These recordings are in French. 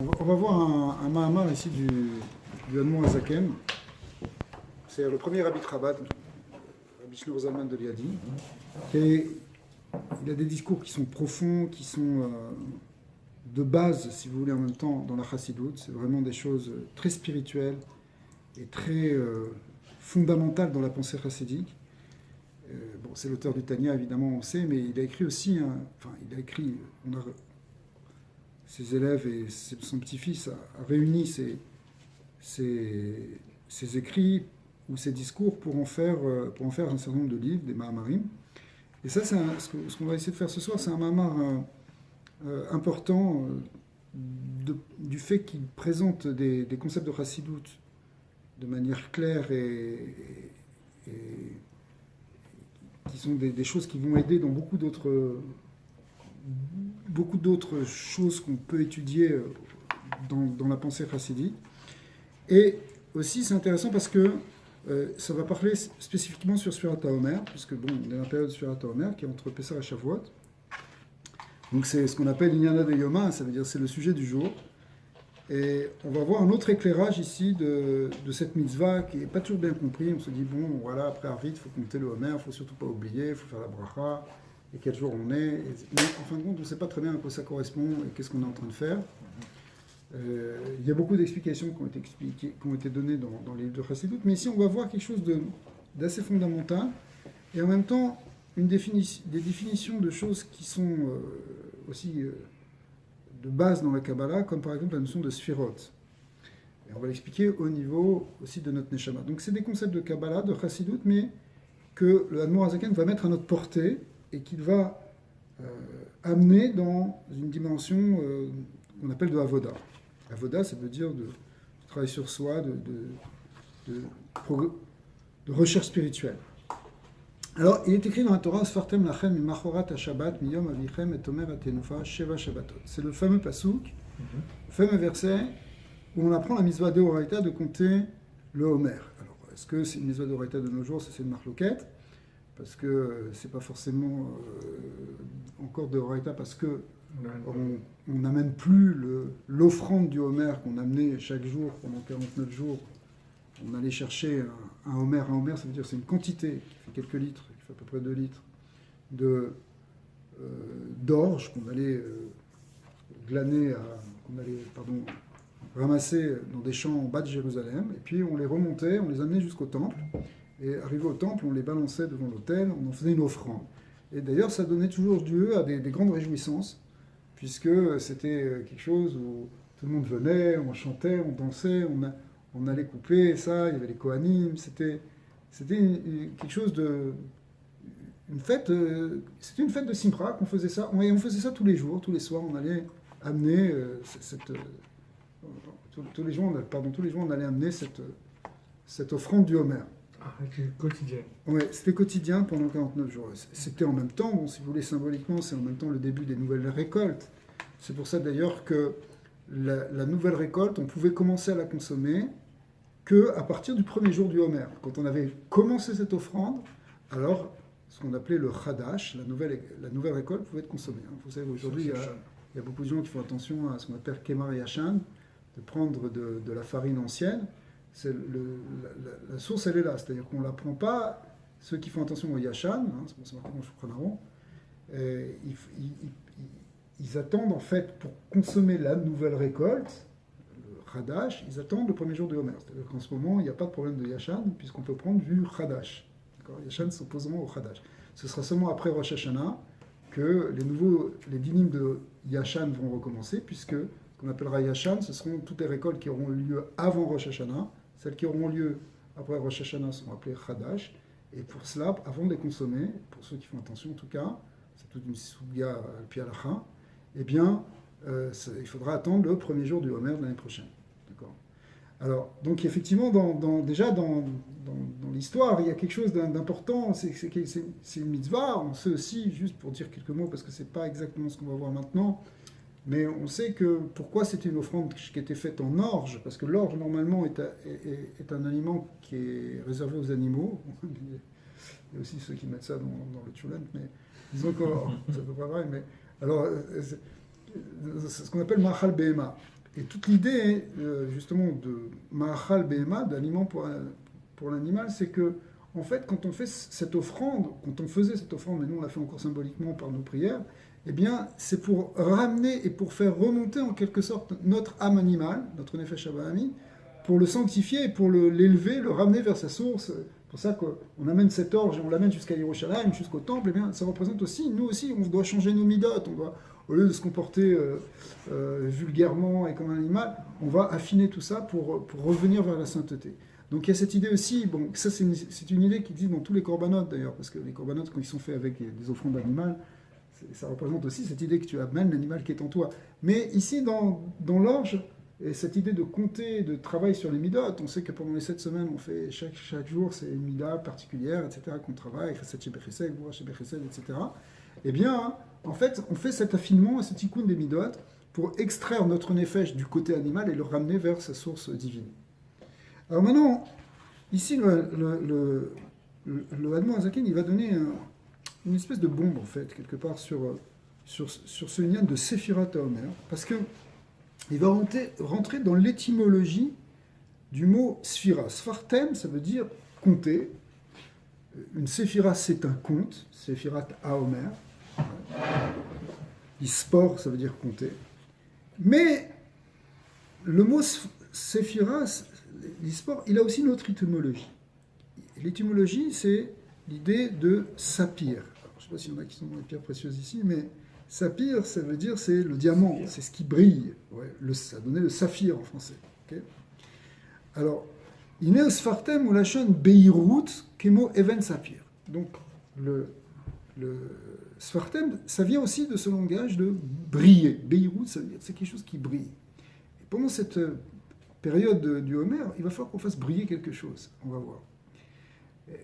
On va voir un Mahamar ici du Admon Azaken. C'est le premier Rabbi Chabad, Rabbi Shneur Zalman de Liadi. Et il a des discours qui sont profonds, qui sont de base, si vous voulez, en même temps, dans la Chassidoute. C'est vraiment des choses très spirituelles et très fondamentales dans la pensée chassidique. Bon, c'est l'auteur du Tanya, évidemment, on sait, mais il a écrit aussi, ses élèves et son petit-fils a réuni ses écrits ou ses discours pour en faire un certain nombre de livres, des Mahamarim. Et ça, ce qu'on va essayer de faire ce soir, c'est un Mahamar important du fait qu'il présente des concepts de Chassidut de manière claire et qui sont des choses qui vont aider dans beaucoup d'autres choses qu'on peut étudier dans la pensée chassidique. Et aussi, c'est intéressant parce que ça va parler spécifiquement sur Sfirat HaOmer, puisque bon, on est dans la période de Sfirat HaOmer qui est entre Pessah et Shavuot. Donc c'est ce qu'on appelle l'Inyana de Yoma, ça veut dire c'est le sujet du jour. Et on va voir un autre éclairage ici de cette mitzvah qui n'est pas toujours bien compris. On se dit, bon, voilà, après Arvit, il faut compter le Homer, il ne faut surtout pas oublier, il faut faire la bracha, et quel jour on est. Mais en fin de compte, on ne sait pas très bien à quoi ça correspond et qu'est-ce qu'on est en train de faire. Il y a beaucoup d'explications qui ont été données dans les livres de Chassidut, mais ici on va voir quelque chose d'assez fondamental, et en même temps des définitions de choses qui sont aussi de base dans la Kabbalah, comme par exemple la notion de Sphirot. Et on va l'expliquer au niveau aussi de notre Neshama. Donc c'est des concepts de Kabbalah, de Chassidut, mais que le Admor Hazaken va mettre à notre portée et qu'il va amener dans une dimension qu'on appelle de Avoda. Avoda, ça veut dire de travail sur soi, de recherche spirituelle. Alors, il est écrit dans la Torah, Sfartem lachem mimachorat ha-shabbat miyom avichem et omer atenufa sheva shabbatot. C'est le fameux pasouk, le fameux verset où on apprend la mitzvah d'Oraita de compter le Homer. Alors, est-ce que c'est une mitzvah d'Oraita de nos jours? C'est une marloquette, parce que c'est pas forcément encore d'Oraita, parce que on n'amène plus l'offrande du Homer qu'on amenait chaque jour pendant 49 jours. On allait chercher un Homer. Un Homer, ça veut dire c'est une quantité qui fait quelques litres, qui fait à peu près 2 litres, d'orge qu'on allait ramasser dans des champs en bas de Jérusalem. Et puis on les remontait, on les amenait jusqu'au temple. Et arrivé au temple, on les balançait devant l'autel, on en faisait une offrande. Et d'ailleurs, ça donnait toujours lieu à des grandes réjouissances, puisque c'était quelque chose où tout le monde venait, on chantait, on dansait, on allait couper ça, il y avait les Kohanim, c'était quelque chose une fête, c'était une fête de Simpra qu'on faisait ça, on faisait ça tous les jours, tous les soirs, on allait amener tous les jours on allait amener cette offrande du Homer. Ah, c'était quotidien. Oui, c'était quotidien pendant 49 jours. C'était en même temps, bon, si vous voulez symboliquement, c'est en même temps le début des nouvelles récoltes. C'est pour ça d'ailleurs que la nouvelle récolte, on pouvait commencer à la consommer qu'à partir du premier jour du Homer. Quand on avait commencé cette offrande, alors ce qu'on appelait le Chadash, la nouvelle récolte, pouvait être consommée. Vous savez, aujourd'hui, il y a beaucoup de gens qui font attention à ce qu'on appelle Kemar Yashan, de prendre de la farine ancienne. La source, elle est là. C'est-à-dire qu'on ne la prend pas, ceux qui font attention au Yashan, c'est marqué dans le Shulchan Aruch, ils attendent en fait pour consommer la nouvelle récolte, le Chadash, ils attendent le premier jour de Homer. C'est-à-dire qu'en ce moment, il n'y a pas de problème de Yashan, puisqu'on peut prendre du Chadash. Yashan s'opposeront au Chadash. Ce sera seulement après Rosh Hashanah que les dynimes de Yashan vont recommencer, puisque ce qu'on appellera Yashan, ce seront toutes les récoltes qui auront eu lieu avant Rosh Hashanah. Celles qui auront lieu après Rosh Hashanah seront appelées Chadash. Et pour cela, avant de les consommer, pour ceux qui font attention en tout cas, c'est toute une souga al-pi halacha, eh bien, il faudra attendre le premier jour du Homer de l'année prochaine. D'accord. Alors, donc effectivement, déjà dans l'histoire, il y a quelque chose d'important, c'est une mitzvah. On sait aussi, juste pour dire quelques mots, parce que ce n'est pas exactement ce qu'on va voir maintenant, mais on sait que pourquoi c'était une offrande qui était faite en orge, parce que l'orge normalement est un aliment qui est réservé aux animaux. Il y a aussi ceux qui mettent ça dans le tchoulen, mais disons que c'est à peu près vrai. Mais alors, c'est ce qu'on appelle machal behema. Et toute l'idée, justement, de Ma'achal Behema, d'aliment pour l'animal, c'est que, en fait, quand on fait cette offrande, quand on faisait cette offrande, mais nous on l'a fait encore symboliquement par nos prières, eh bien, c'est pour ramener et pour faire remonter en quelque sorte notre âme animale, notre Nefesh Abahami, pour le sanctifier et pour l'élever, le ramener vers sa source. C'est pour ça qu'on amène cette orge et on l'amène jusqu'à Yerushalayim, jusqu'au temple, eh bien, ça représente aussi, nous aussi, on doit changer nos midotes, on doit, au lieu de se comporter vulgairement et comme un animal, on va affiner tout ça pour revenir vers la sainteté. Donc il y a cette idée aussi, bon, ça c'est une idée qui existe dans tous les corbanotes d'ailleurs, parce que les corbanotes, quand ils sont faits avec des offrandes animales, ça représente aussi cette idée que tu amènes l'animal qui est en toi. Mais ici, dans l'orge, et cette idée de compter, de travail sur les midotes, on sait que pendant les 7 semaines, on fait chaque jour, c'est une mida particulière, etc., qu'on travaille, Chesed Shebechesed, Gvura Shebechesed, etc. Eh bien, en fait, on fait cet affinement, ce tikkun des midotes, pour extraire notre nefesh du côté animal et le ramener vers sa source divine. Alors maintenant, ici, le Admon Azaken, il va donner une espèce de bombe, en fait, quelque part, sur ce lien de Séphirat à Omer, parce que il va rentrer dans l'étymologie du mot sphira. Sfartem, ça veut dire compter. Une séphira, c'est un compte. Séphirat à Omer. Ispor, ça veut dire compter. Mais le mot séphira, l'ispor, il a aussi une autre étymologie. L'étymologie, c'est l'idée de saphir. Alors, je ne sais pas s'il y en a qui sont dans les pierres précieuses ici, mais saphir, ça veut dire c'est le diamant, c'est ce qui brille. Ouais, ça donnait le saphir en français. Okay. Alors, Ineos Sfartem ou Lachon Beirut, Kemo Even Saphir. Donc, le Sfartem, ça vient aussi de ce langage de briller. Beirut, ça veut dire c'est quelque chose qui brille. Et pendant cette période du Homer, il va falloir qu'on fasse briller quelque chose. On va voir. Et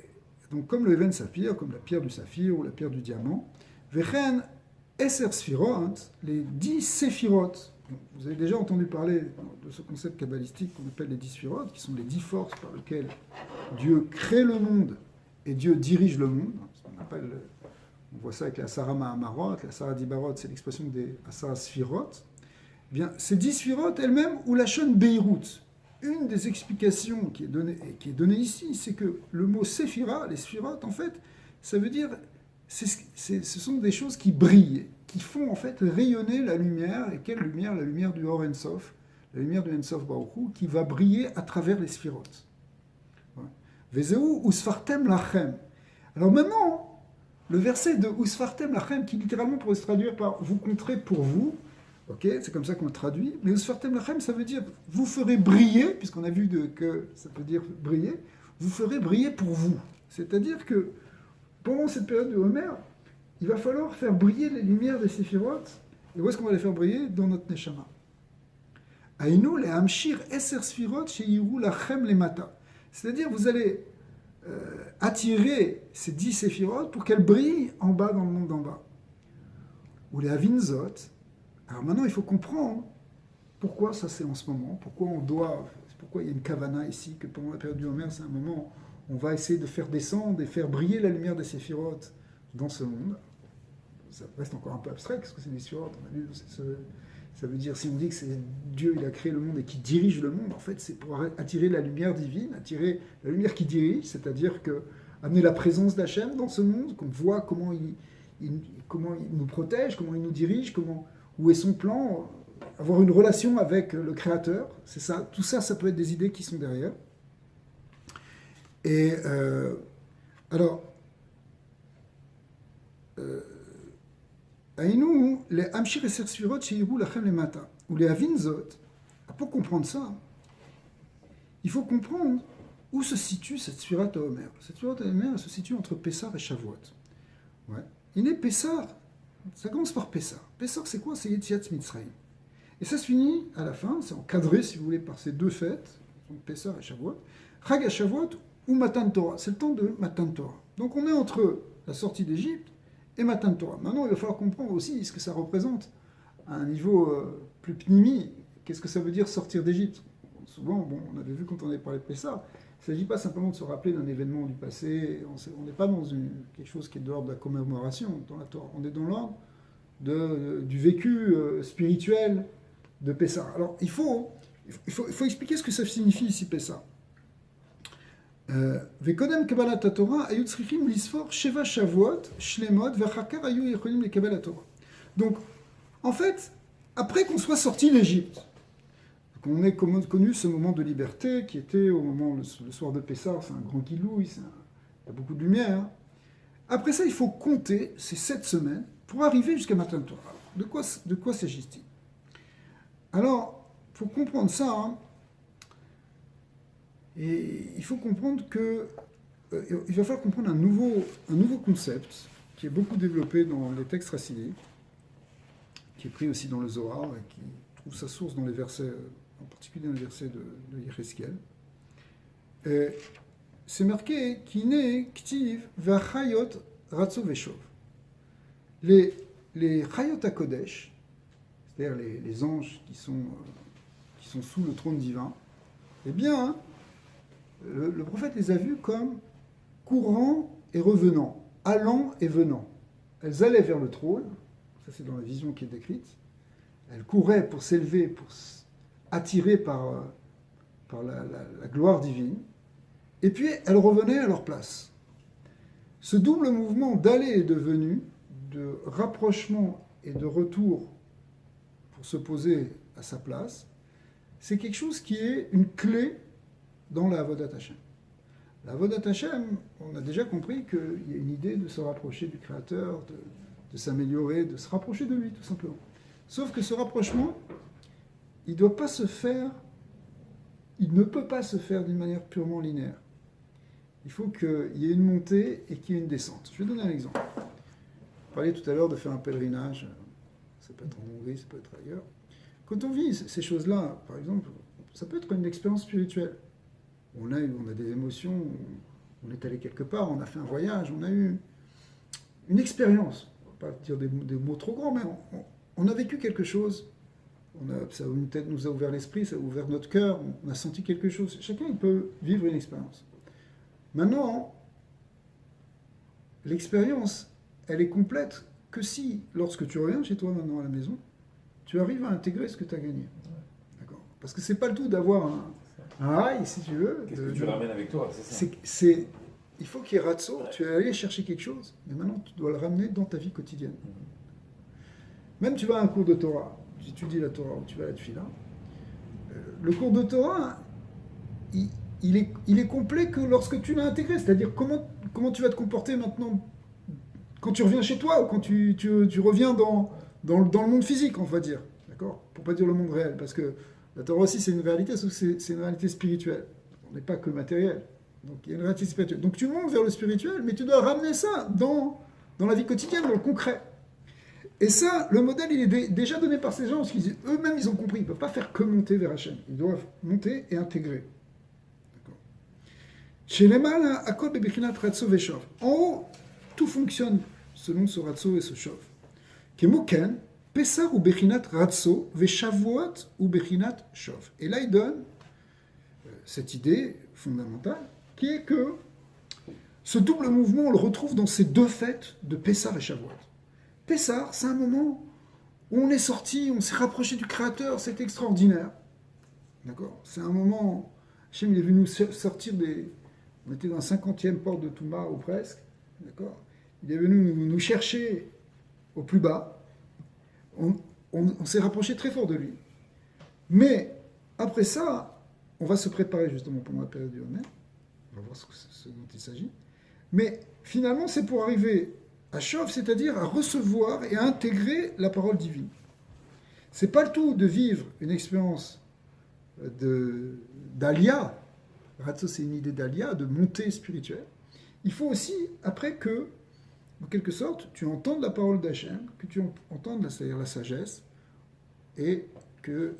donc, comme le Even Saphir, comme la pierre du saphir ou la pierre du diamant, Vechen Esser Sphirot, les 10 séphirotes. Vous avez déjà entendu parler de ce concept kabbalistique qu'on appelle les 10 sphirotes, qui sont les 10 forces par lesquelles Dieu crée le monde et Dieu dirige le monde. On voit ça avec la Asara Mahamarot, la Asara Dibarot, c'est l'expression des Asara Sphirot. Eh bien, ces 10 sphirotes elles-mêmes, ou la Shon Beirut, une des explications qui est donnée ici, c'est que le mot séphira, les sphirotes, en fait, ça veut dire ce sont des choses qui brillent, qui font en fait rayonner la lumière. Et quelle lumière? La lumière du Or Ensof, la lumière du Ensof Baruch Hu, qui va briller à travers les sphirotes. Vezeu usfartem lachem. Alors maintenant, le verset de usfartem lachem, qui littéralement pourrait se traduire par vous compterez pour vous, ok, c'est comme ça qu'on le traduit, mais usfartem lachem, ça veut dire vous ferez briller, puisqu'on a vu que ça peut dire briller, vous ferez briller pour vous. C'est-à-dire que pendant cette période de Homer, il va falloir faire briller les lumières des séphirotes. Et où est-ce qu'on va les faire briller? Dans notre neshama. Aïnou le hamshir eser sphirot sheyiru lachem lemata. C'est-à-dire, vous allez attirer ces 10 séphirotes pour qu'elles brillent en bas, dans le monde d'en bas. Ou les avinzot. Alors maintenant, il faut comprendre pourquoi ça c'est en ce moment, pourquoi il y a une kavana ici, que pendant la période du Homer, c'est un moment où on va essayer de faire descendre et faire briller la lumière des séphirotes dans ce monde. Ça reste encore un peu abstrait, qu'est-ce que c'est des séphirotes? On a vu, ça veut dire, si on dit que c'est Dieu, il a créé le monde et qui dirige le monde, en fait, c'est pour attirer la lumière divine, attirer la lumière qui dirige, c'est-à-dire que amener la présence d'Hachem dans ce monde, qu'on voit comment il nous protège, comment il nous dirige, où est son plan, avoir une relation avec le Créateur, c'est ça. Tout ça, ça peut être des idées qui sont derrière. Et alors, Aïnou, les Hamshir et Sersfirot, Sheyiru Lachem les Mata, ou les Avinzot. Pour comprendre ça, il faut comprendre où se situe cette Sfirat à Omer. Cette Sfirat à Omer, elle se situe entre Pessar et Shavuot. Ouais. Il est Pessar, ça commence par Pessar. Pessar, c'est quoi? C'est Yetziat Mitzrayim. Et ça se finit à la fin, c'est encadré, si vous voulez, par ces deux fêtes, donc Pessar et Shavuot. Chag à Shavuot ou Matan Torah. C'est le temps de Matan Torah. Donc on est entre la sortie d'Égypte et Matan Torah. Maintenant, il va falloir comprendre aussi ce que ça représente à un niveau plus pnimi. Qu'est-ce que ça veut dire sortir d'Égypte? Souvent, on avait vu quand on avait parlé de Pessah, il ne s'agit pas simplement de se rappeler d'un événement du passé. On n'est pas dans quelque chose qui est de l'ordre de la commémoration dans la Torah. On est dans l'ordre du vécu spirituel de Pessah. Alors, il faut expliquer ce que ça signifie ici, Pessah. Vekodem Kabbalat HaTorah, ayut tzrichim lisfor sheva shavuot shlemot v'achakar ayu yecholim lekabel HaTorah. Donc, en fait, après qu'on soit sorti d'Égypte, qu'on ait connu ce moment de liberté qui était au moment, le soir de Pessah, c'est un grand guilouille, il y a beaucoup de lumière. Après ça, il faut compter ces 7 semaines pour arriver jusqu'à Matan Torah. De quoi s'agit-il? Alors, pour comprendre ça, hein, et il faut comprendre que il va falloir comprendre un nouveau concept qui est beaucoup développé dans les textes racidiques, qui est pris aussi dans le Zohar et qui trouve sa source dans les versets, en particulier dans les versets de Yecheskel. C'est marqué Kine Ktiv Vachayot Ratso Veshov. Les Chayot HaKodesh, c'est-à-dire les anges qui sont sous le trône divin, eh bien, le prophète les a vus comme courant et revenant, allant et venant. Elles allaient vers le trône, ça c'est dans la vision qui est décrite, elles couraient pour s'élever, pour attirées par la gloire divine, et puis elles revenaient à leur place. Ce double mouvement d'aller et de venue, de rapprochement et de retour pour se poser à sa place, c'est quelque chose qui est une clé dans la Avodat Hashem. La Avodat Hashem, on a déjà compris qu'il y a une idée de se rapprocher du Créateur, de s'améliorer, de se rapprocher de lui, tout simplement. Sauf que ce rapprochement, il ne peut pas se faire d'une manière purement linéaire. Il faut qu'il y ait une montée et qu'il y ait une descente. Je vais donner un exemple. On parlait tout à l'heure de faire un pèlerinage, ça peut être en Hongrie, ça peut être ailleurs. Quand on vit ces choses-là, par exemple, ça peut être une expérience spirituelle. On a des émotions, on est allé quelque part, on a fait un voyage, on a eu une expérience. On ne va pas dire des mots trop grands, mais on a vécu quelque chose. Ça peut-être nous a ouvert l'esprit, ça a ouvert notre cœur, on a senti quelque chose. Chacun il peut vivre une expérience. Maintenant, l'expérience, elle est complète que si, lorsque tu reviens chez toi maintenant à la maison, tu arrives à intégrer ce que tu as gagné. D'accord. Parce que c'est pas le tout d'avoir un high, si tu veux. Qu'est-ce que tu ramènes avec toi, c'est ça. Il faut qu'il y ait ratso, tu es allé chercher quelque chose, mais maintenant tu dois le ramener dans ta vie quotidienne. Même tu vas à un cours de Torah, tu étudies la Torah ou tu vas à la Tfila, le cours de Torah, il est complet que lorsque tu l'as intégré, c'est-à-dire comment tu vas te comporter maintenant quand tu reviens chez toi ou quand tu reviens dans le monde physique, on va dire, d'accord? Pour pas dire le monde réel, parce que la Torah aussi c'est une réalité, sauf que c'est une réalité spirituelle. On n'est pas que matériel. Donc il y a une réalité spirituelle. Donc tu montes vers le spirituel, mais tu dois ramener ça dans la vie quotidienne, dans le concret. Et ça, le modèle, il est déjà donné par ces gens, parce qu'eux-mêmes, ils ont compris. Ils ne peuvent pas faire que monter vers Hachem. Ils doivent monter et intégrer. D'accord. Chez les mâles, Akol Bebechinat Ratso Veshov. En haut, tout fonctionne selon ce Ratso et ce Shov. Kemuken, Pesar ou Bechinat Ratso, Veshavuot ou Bechinat Shov. Et là, il donne cette idée fondamentale, qui est que ce double mouvement, on le retrouve dans ces deux fêtes de Pessah et Shavuot. Pessah, c'est un moment où on est sorti, on s'est rapproché du Créateur, c'est extraordinaire. D'accord? C'est un moment, Hachem, il est venu nous sortir on était dans la 50e porte de Touma, ou presque. D'accord? Il est venu nous chercher au plus bas. On s'est rapproché très fort de lui. Mais, après ça, on va se préparer justement pendant la période du Homer. On va voir ce dont il s'agit. Mais, finalement, c'est pour arriver à Shov, c'est-à-dire à recevoir et à intégrer la parole divine. C'est pas le tout de vivre une expérience d'Alia. Ratso, c'est une idée d'Alia, de montée spirituelle. Il faut aussi, après que, en quelque sorte, tu entendes la parole d'Hachem, que tu entendes, c'est-à-dire la sagesse, et que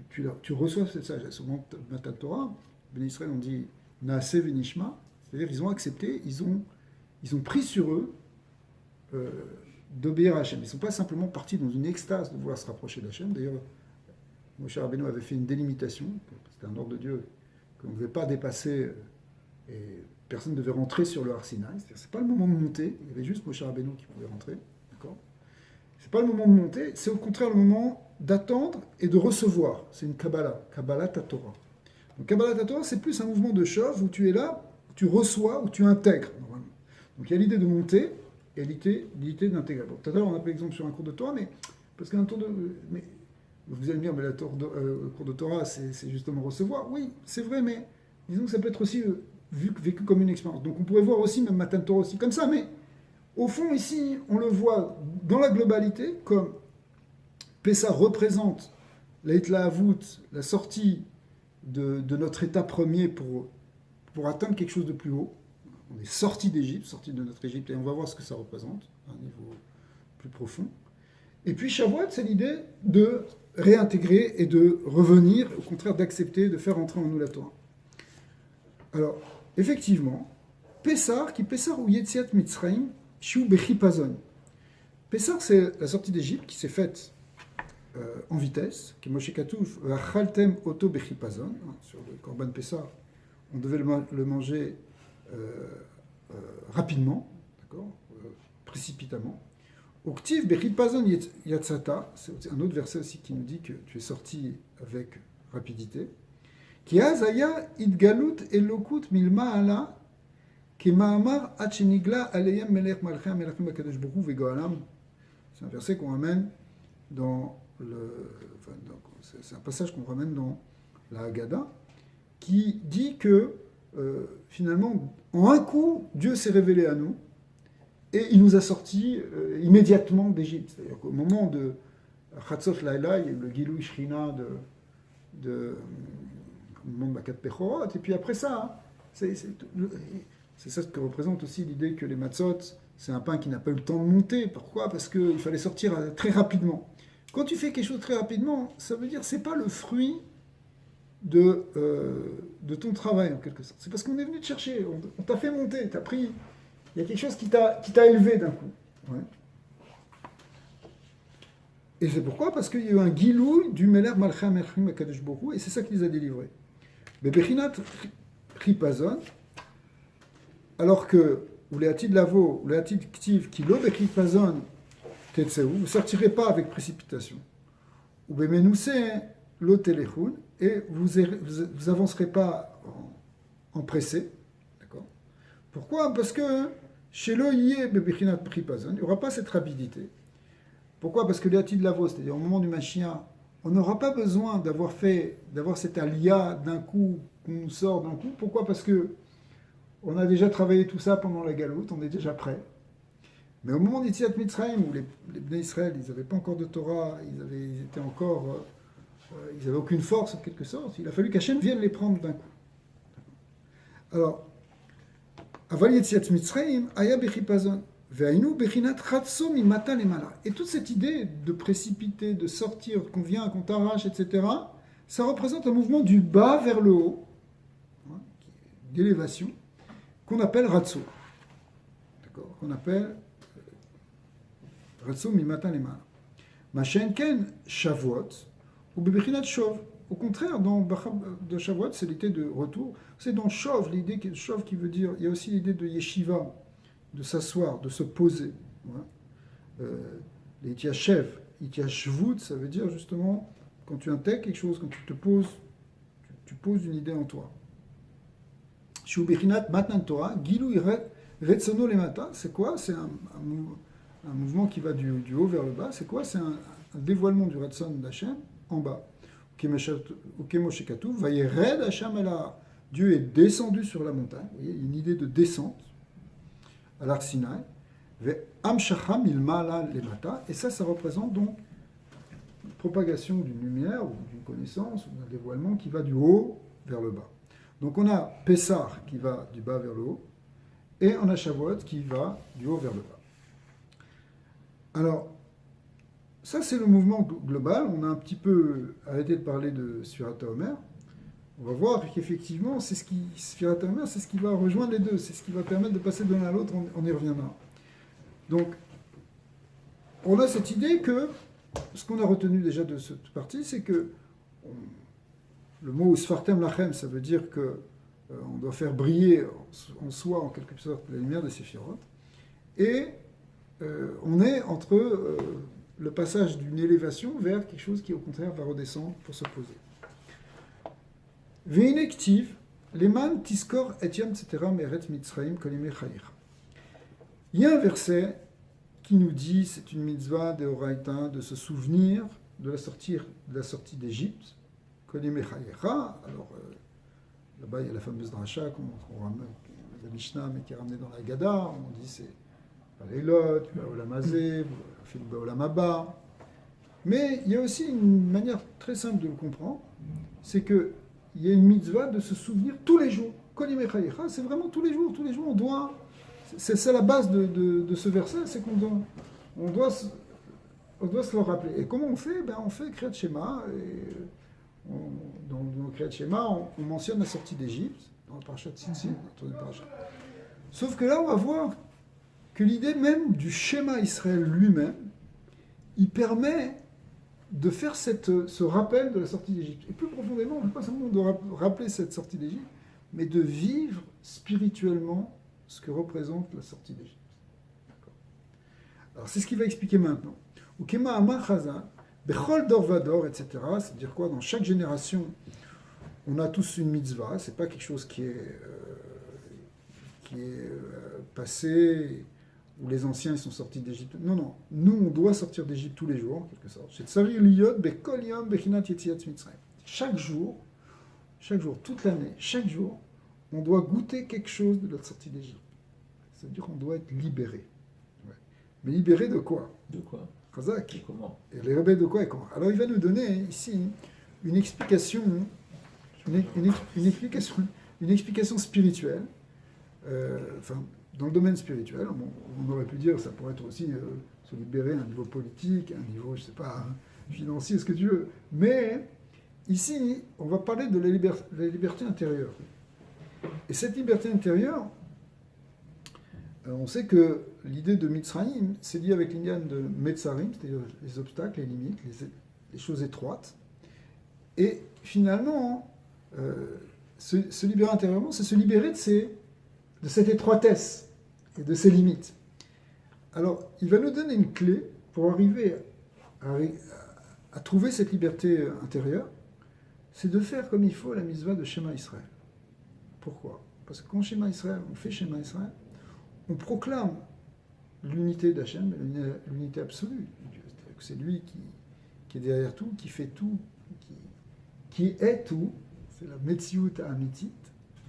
tu reçoives cette sagesse. Au moment de Matan Torah, Ben Israël, on dit Naaseh Venishma, c'est-à-dire ils ont accepté, ils ont pris sur eux d'obéir à Hachem. Ils ne sont pas simplement partis dans une extase de vouloir se rapprocher d'Hachem. D'ailleurs, Moshe Rabbeinu avait fait une délimitation, c'était un ordre de Dieu, qu'on ne devait pas dépasser, et personne ne devait rentrer sur le Har Sinaï. C'est-à-dire, ce n'est pas le moment de monter, il y avait juste Moshe Rabbeinu qui pouvait rentrer. D'accord? C'est pas le moment de monter, c'est au contraire le moment d'attendre et de recevoir. C'est une Kabbalah, Kabbalah Torah. Donc Kabbalah Torah, c'est plus un mouvement de chauffe où tu es là, où tu reçois, où tu intègres, normalement. Donc il y a l'idée de monter et l'idée d'intégrer. Bon, tout à l'heure, on a pris l'exemple sur un cours de Torah, mais parce qu'un tour de... Mais, vous allez me dire, mais le cours de Torah, c'est justement recevoir. Oui, c'est vrai, mais disons que ça peut être aussi vécu comme une expérience. Donc on pourrait voir aussi, même Matan Torah aussi comme ça, mais au fond, ici, on le voit dans la globalité, comme Pessah représente l'Eitlahavut, la sortie de notre état premier pour atteindre quelque chose de plus haut. On est sorti d'Égypte, sorti de notre Égypte, et on va voir ce que ça représente, à un niveau plus profond. Et puis Shavuot, c'est l'idée de réintégrer et de revenir, au contraire d'accepter, de faire entrer en nous la Torah. Alors, effectivement, Pessah ou Yetziat Mitzrayim, Shiu Bechipazon. Pessah, c'est la sortie d'Égypte qui s'est faite en vitesse, qui est Moshe Katouf, Vachaltem Oto Bechipazon, sur le Korban Pessah, on devait le manger rapidement, d'accord, précipitamment. Oktiv Bechipazon Yatsata, c'est un autre verset aussi qui nous dit que tu es sorti avec rapidité. Ki azaya idgalut elokut milma ala kemaamar achenigla aleyem melech malchem melachim bakadosh baruch hu vegoalam. C'est un verset qu'on ramène c'est un passage qu'on ramène dans la Haggadah qui dit que finalement, en un coup, Dieu s'est révélé à nous et il nous a sortis immédiatement d'Égypte. C'est-à-dire qu'au moment de Chatzot Laila, il y a eu le Gilui Shrina de Makat Pechorot, et puis après ça, c'est ça ce que représente aussi l'idée que les matzot, c'est un pain qui n'a pas eu le temps de monter. Pourquoi ? Parce qu'il fallait sortir très rapidement. Quand tu fais quelque chose très rapidement, ça veut dire que ce n'est pas le fruit de ton travail, en quelque sorte. C'est parce qu'on est venu te chercher, on t'a fait monter, t'as pris... Il y a quelque chose qui t'a élevé d'un coup. Ouais. Et c'est pourquoi ? Parce qu'il y a eu un guilou du Meler Malcham Echim Akadosh Borou, et c'est ça qui les a délivrés. Bebechinat Ripazon, alors que, ou les Hatid Lavo, ou les Hatid Ktiv, qui lo Bechipazon Tetseu, vous ne sortirez pas avec précipitation. Ou Bemenouse lo Telechun, et vous avancerez pas en pressé. D'accord ? Pourquoi ? Parce que chez l'Oïe Bebechinat Ripazon, il n'y aura pas cette rapidité. Pourquoi ? Parce que les Hatid Lavo, c'est-à-dire au moment du Mashiach, on n'aura pas besoin d'avoir cette alia d'un coup, qu'on sort d'un coup. Pourquoi ? Parce que on a déjà travaillé tout ça pendant la galoute, on est déjà prêt. Mais au moment d'Yetziat Mitzrayim, où les Bnei Israël, ils n'avaient pas encore de Torah, ils étaient encore, ils n'avaient aucune force en quelque sorte, il a fallu qu'Hachem vienne les prendre d'un coup. Alors, Aval Yetziat Mitzrayim, Aya Bechipazon. Et toute cette idée de précipiter, de sortir, qu'on vient, qu'on t'arrache, etc., ça représente un mouvement du bas vers le haut, d'élévation, qu'on appelle Ratso. D'accord ? Qu'on appelle Ratso mimatan lemala. Machenken Shavuot, ou Bebechinat Shov. Au contraire, de Shavuot, c'est l'idée de retour. C'est dans Shov, l'idée de Shov qui veut dire, il y a aussi l'idée de Yeshiva, de s'asseoir, de se poser. Les Itiashev, Itiashvut, ça veut dire justement, quand tu intègres quelque chose, quand tu te poses, tu poses une idée en toi. Shubichinat Matan Torah, Gilou Retsono Lemata, c'est quoi ? C'est un mouvement qui va du haut vers le bas. C'est quoi ? C'est un dévoilement du Retson d'Hachem en bas. Ukemoshe Katuv, Vayered Hachem Ela. Dieu est descendu sur la montagne. Vous voyez, une idée de descente à l'Ar Sinaï, et ça représente donc une propagation d'une lumière ou d'une connaissance ou d'un dévoilement qui va du haut vers le bas. Donc on a Pessah qui va du bas vers le haut et on a Shavuot qui va du haut vers le bas. Alors ça c'est le mouvement global. On a un petit peu arrêté de parler de Sfirat HaOmer. On va voir qu'effectivement, Sfirat HaOmer, c'est ce qui va rejoindre les deux, c'est ce qui va permettre de passer de l'un à l'autre, on y reviendra. Donc, on a cette idée que, ce qu'on a retenu déjà de cette partie, c'est que le mot Sfartem Lachem, ça veut dire qu'on doit faire briller en soi, en quelque sorte, la lumière de Séphirot, et on est entre le passage d'une élévation vers quelque chose qui, au contraire, va redescendre pour se poser. Veinektiv, leman tiskor etiam, etc., meret mitzraim kolime chayira. Il y a un verset qui nous dit, c'est une mitzvah de Horaïta, de se souvenir de la sortie d'Égypte, kolime chayira. Alors, là-bas, il y a la fameuse dracha qu'on ramène, la Mishnah, mais qui est ramenée dans la Gada. On dit c'est Leilot, Baolam Hazé, Baolam Haba. Mais il y a aussi une manière très simple de le comprendre, c'est qu'il y a une mitzvah de se souvenir tous les jours. Kolime chayira, c'est vraiment tous les jours, on doit. C'est la base de ce verset, c'est on doit se le rappeler. Et comment on fait? On fait Kriyat Shema. Dans le Kriyat Shema, on mentionne la sortie d'Égypte, dans le parashat Tzitzit, sauf que là, on va voir que l'idée même du Shema Israël lui-même, il permet de faire ce rappel de la sortie d'Égypte. Et plus profondément, on n'est pas seulement de rappeler cette sortie d'Égypte, mais de vivre spirituellement ce que représente la sortie d'Égypte. D'accord. Alors c'est ce qu'il va expliquer maintenant. Ukema Amar Chazal, Bechol Dor Vador, etc. C'est-à-dire quoi? Dans chaque génération, on a tous une mitzvah. C'est pas quelque chose qui est passé, où les anciens ils sont sortis d'Égypte. Non. Nous, on doit sortir d'Égypte tous les jours, en quelque sorte. C'est Tsari Liyot Bechol Yom Bechinat Yetziat Mitzrayim. Chaque jour, toute l'année, chaque jour, on doit goûter quelque chose de notre sortie d'Égypte. C'est-à-dire qu'on doit être libéré. Ouais. Mais libéré de quoi? De quoi? Kazak. Et comment? Et libéré de quoi et comment? Alors il va nous donner ici une explication spirituelle. Dans le domaine spirituel, on aurait pu dire ça pourrait être aussi se libérer à un niveau politique, à un niveau, je sais pas, financier, ce que tu veux. Mais ici, on va parler de la liberté intérieure. Et cette liberté intérieure, on sait que l'idée de Mitzrayim, c'est lié avec l'idée de Metzarim, c'est-à-dire les obstacles, les limites, les choses étroites. Et finalement, se libérer intérieurement, c'est se libérer de cette étroitesse et de ces limites. Alors, il va nous donner une clé pour arriver à trouver cette liberté intérieure, c'est de faire comme il faut la mitzvah de Shema Israël. Pourquoi? Parce que quand on fait Shema Israël, on proclame l'unité d'Hachem, l'unité absolue. C'est lui qui est derrière tout, qui fait tout, qui est tout. C'est la Metziut Amitit,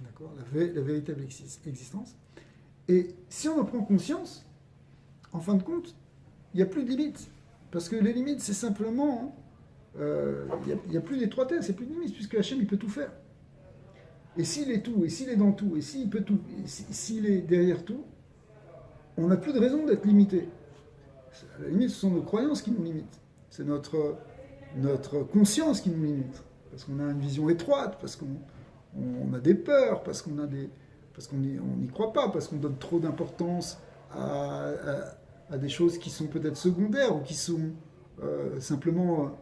d'accord, la véritable existence. Et si on en prend conscience, en fin de compte, il n'y a plus de limites. Parce que les limites, c'est simplement... il n'y a plus d'étroitesse, il n'y a plus de limites, puisque Hachem, il peut tout faire. Et s'il est tout, et s'il est dans tout, et s'il peut tout, et s'il est derrière tout, on n'a plus de raison d'être limité. À la limite, ce sont nos croyances qui nous limitent. C'est notre conscience qui nous limite. Parce qu'on a une vision étroite, parce qu'on a des peurs, parce qu'on n'y croit pas, parce qu'on donne trop d'importance à des choses qui sont peut-être secondaires ou qui sont simplement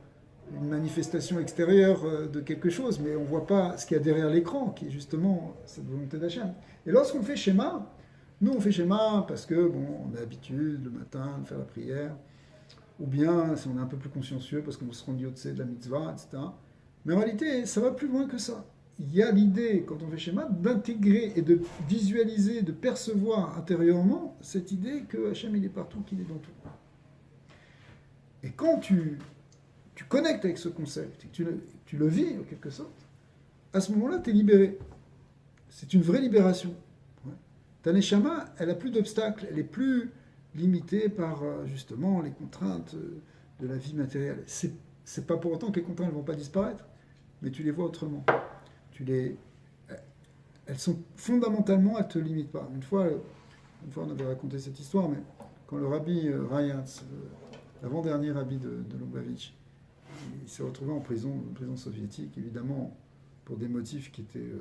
une manifestation extérieure de quelque chose, mais on ne voit pas ce qu'il y a derrière l'écran, qui est justement cette volonté d'Hachem. Et lorsqu'on fait schéma, nous on fait schéma parce que on a l'habitude le matin de faire la prière, ou bien si on est un peu plus consciencieux parce qu'on se rend Yotse de la mitzvah, etc. Mais en réalité, ça va plus loin que ça. Il y a l'idée, quand on fait schéma, d'intégrer et de visualiser, de percevoir intérieurement cette idée que Hachem il est partout, qu'il est dans tout. Et quand tu connectes avec ce concept, et que tu le vis en quelque sorte, à ce moment-là, tu es libéré. C'est une vraie libération. Ouais. Ta neshama, elle n'a plus d'obstacles, elle est plus limitée par justement les contraintes de la vie matérielle. C'est pas pour autant que les contraintes ne vont pas disparaître, mais tu les vois autrement. Elles sont fondamentalement, elles ne te limitent pas. Une fois, on avait raconté cette histoire, mais quand le rabbi Rayatz, l'avant-dernier rabbi de Lubavitch, il s'est retrouvé en prison soviétique, évidemment, pour des motifs qui étaient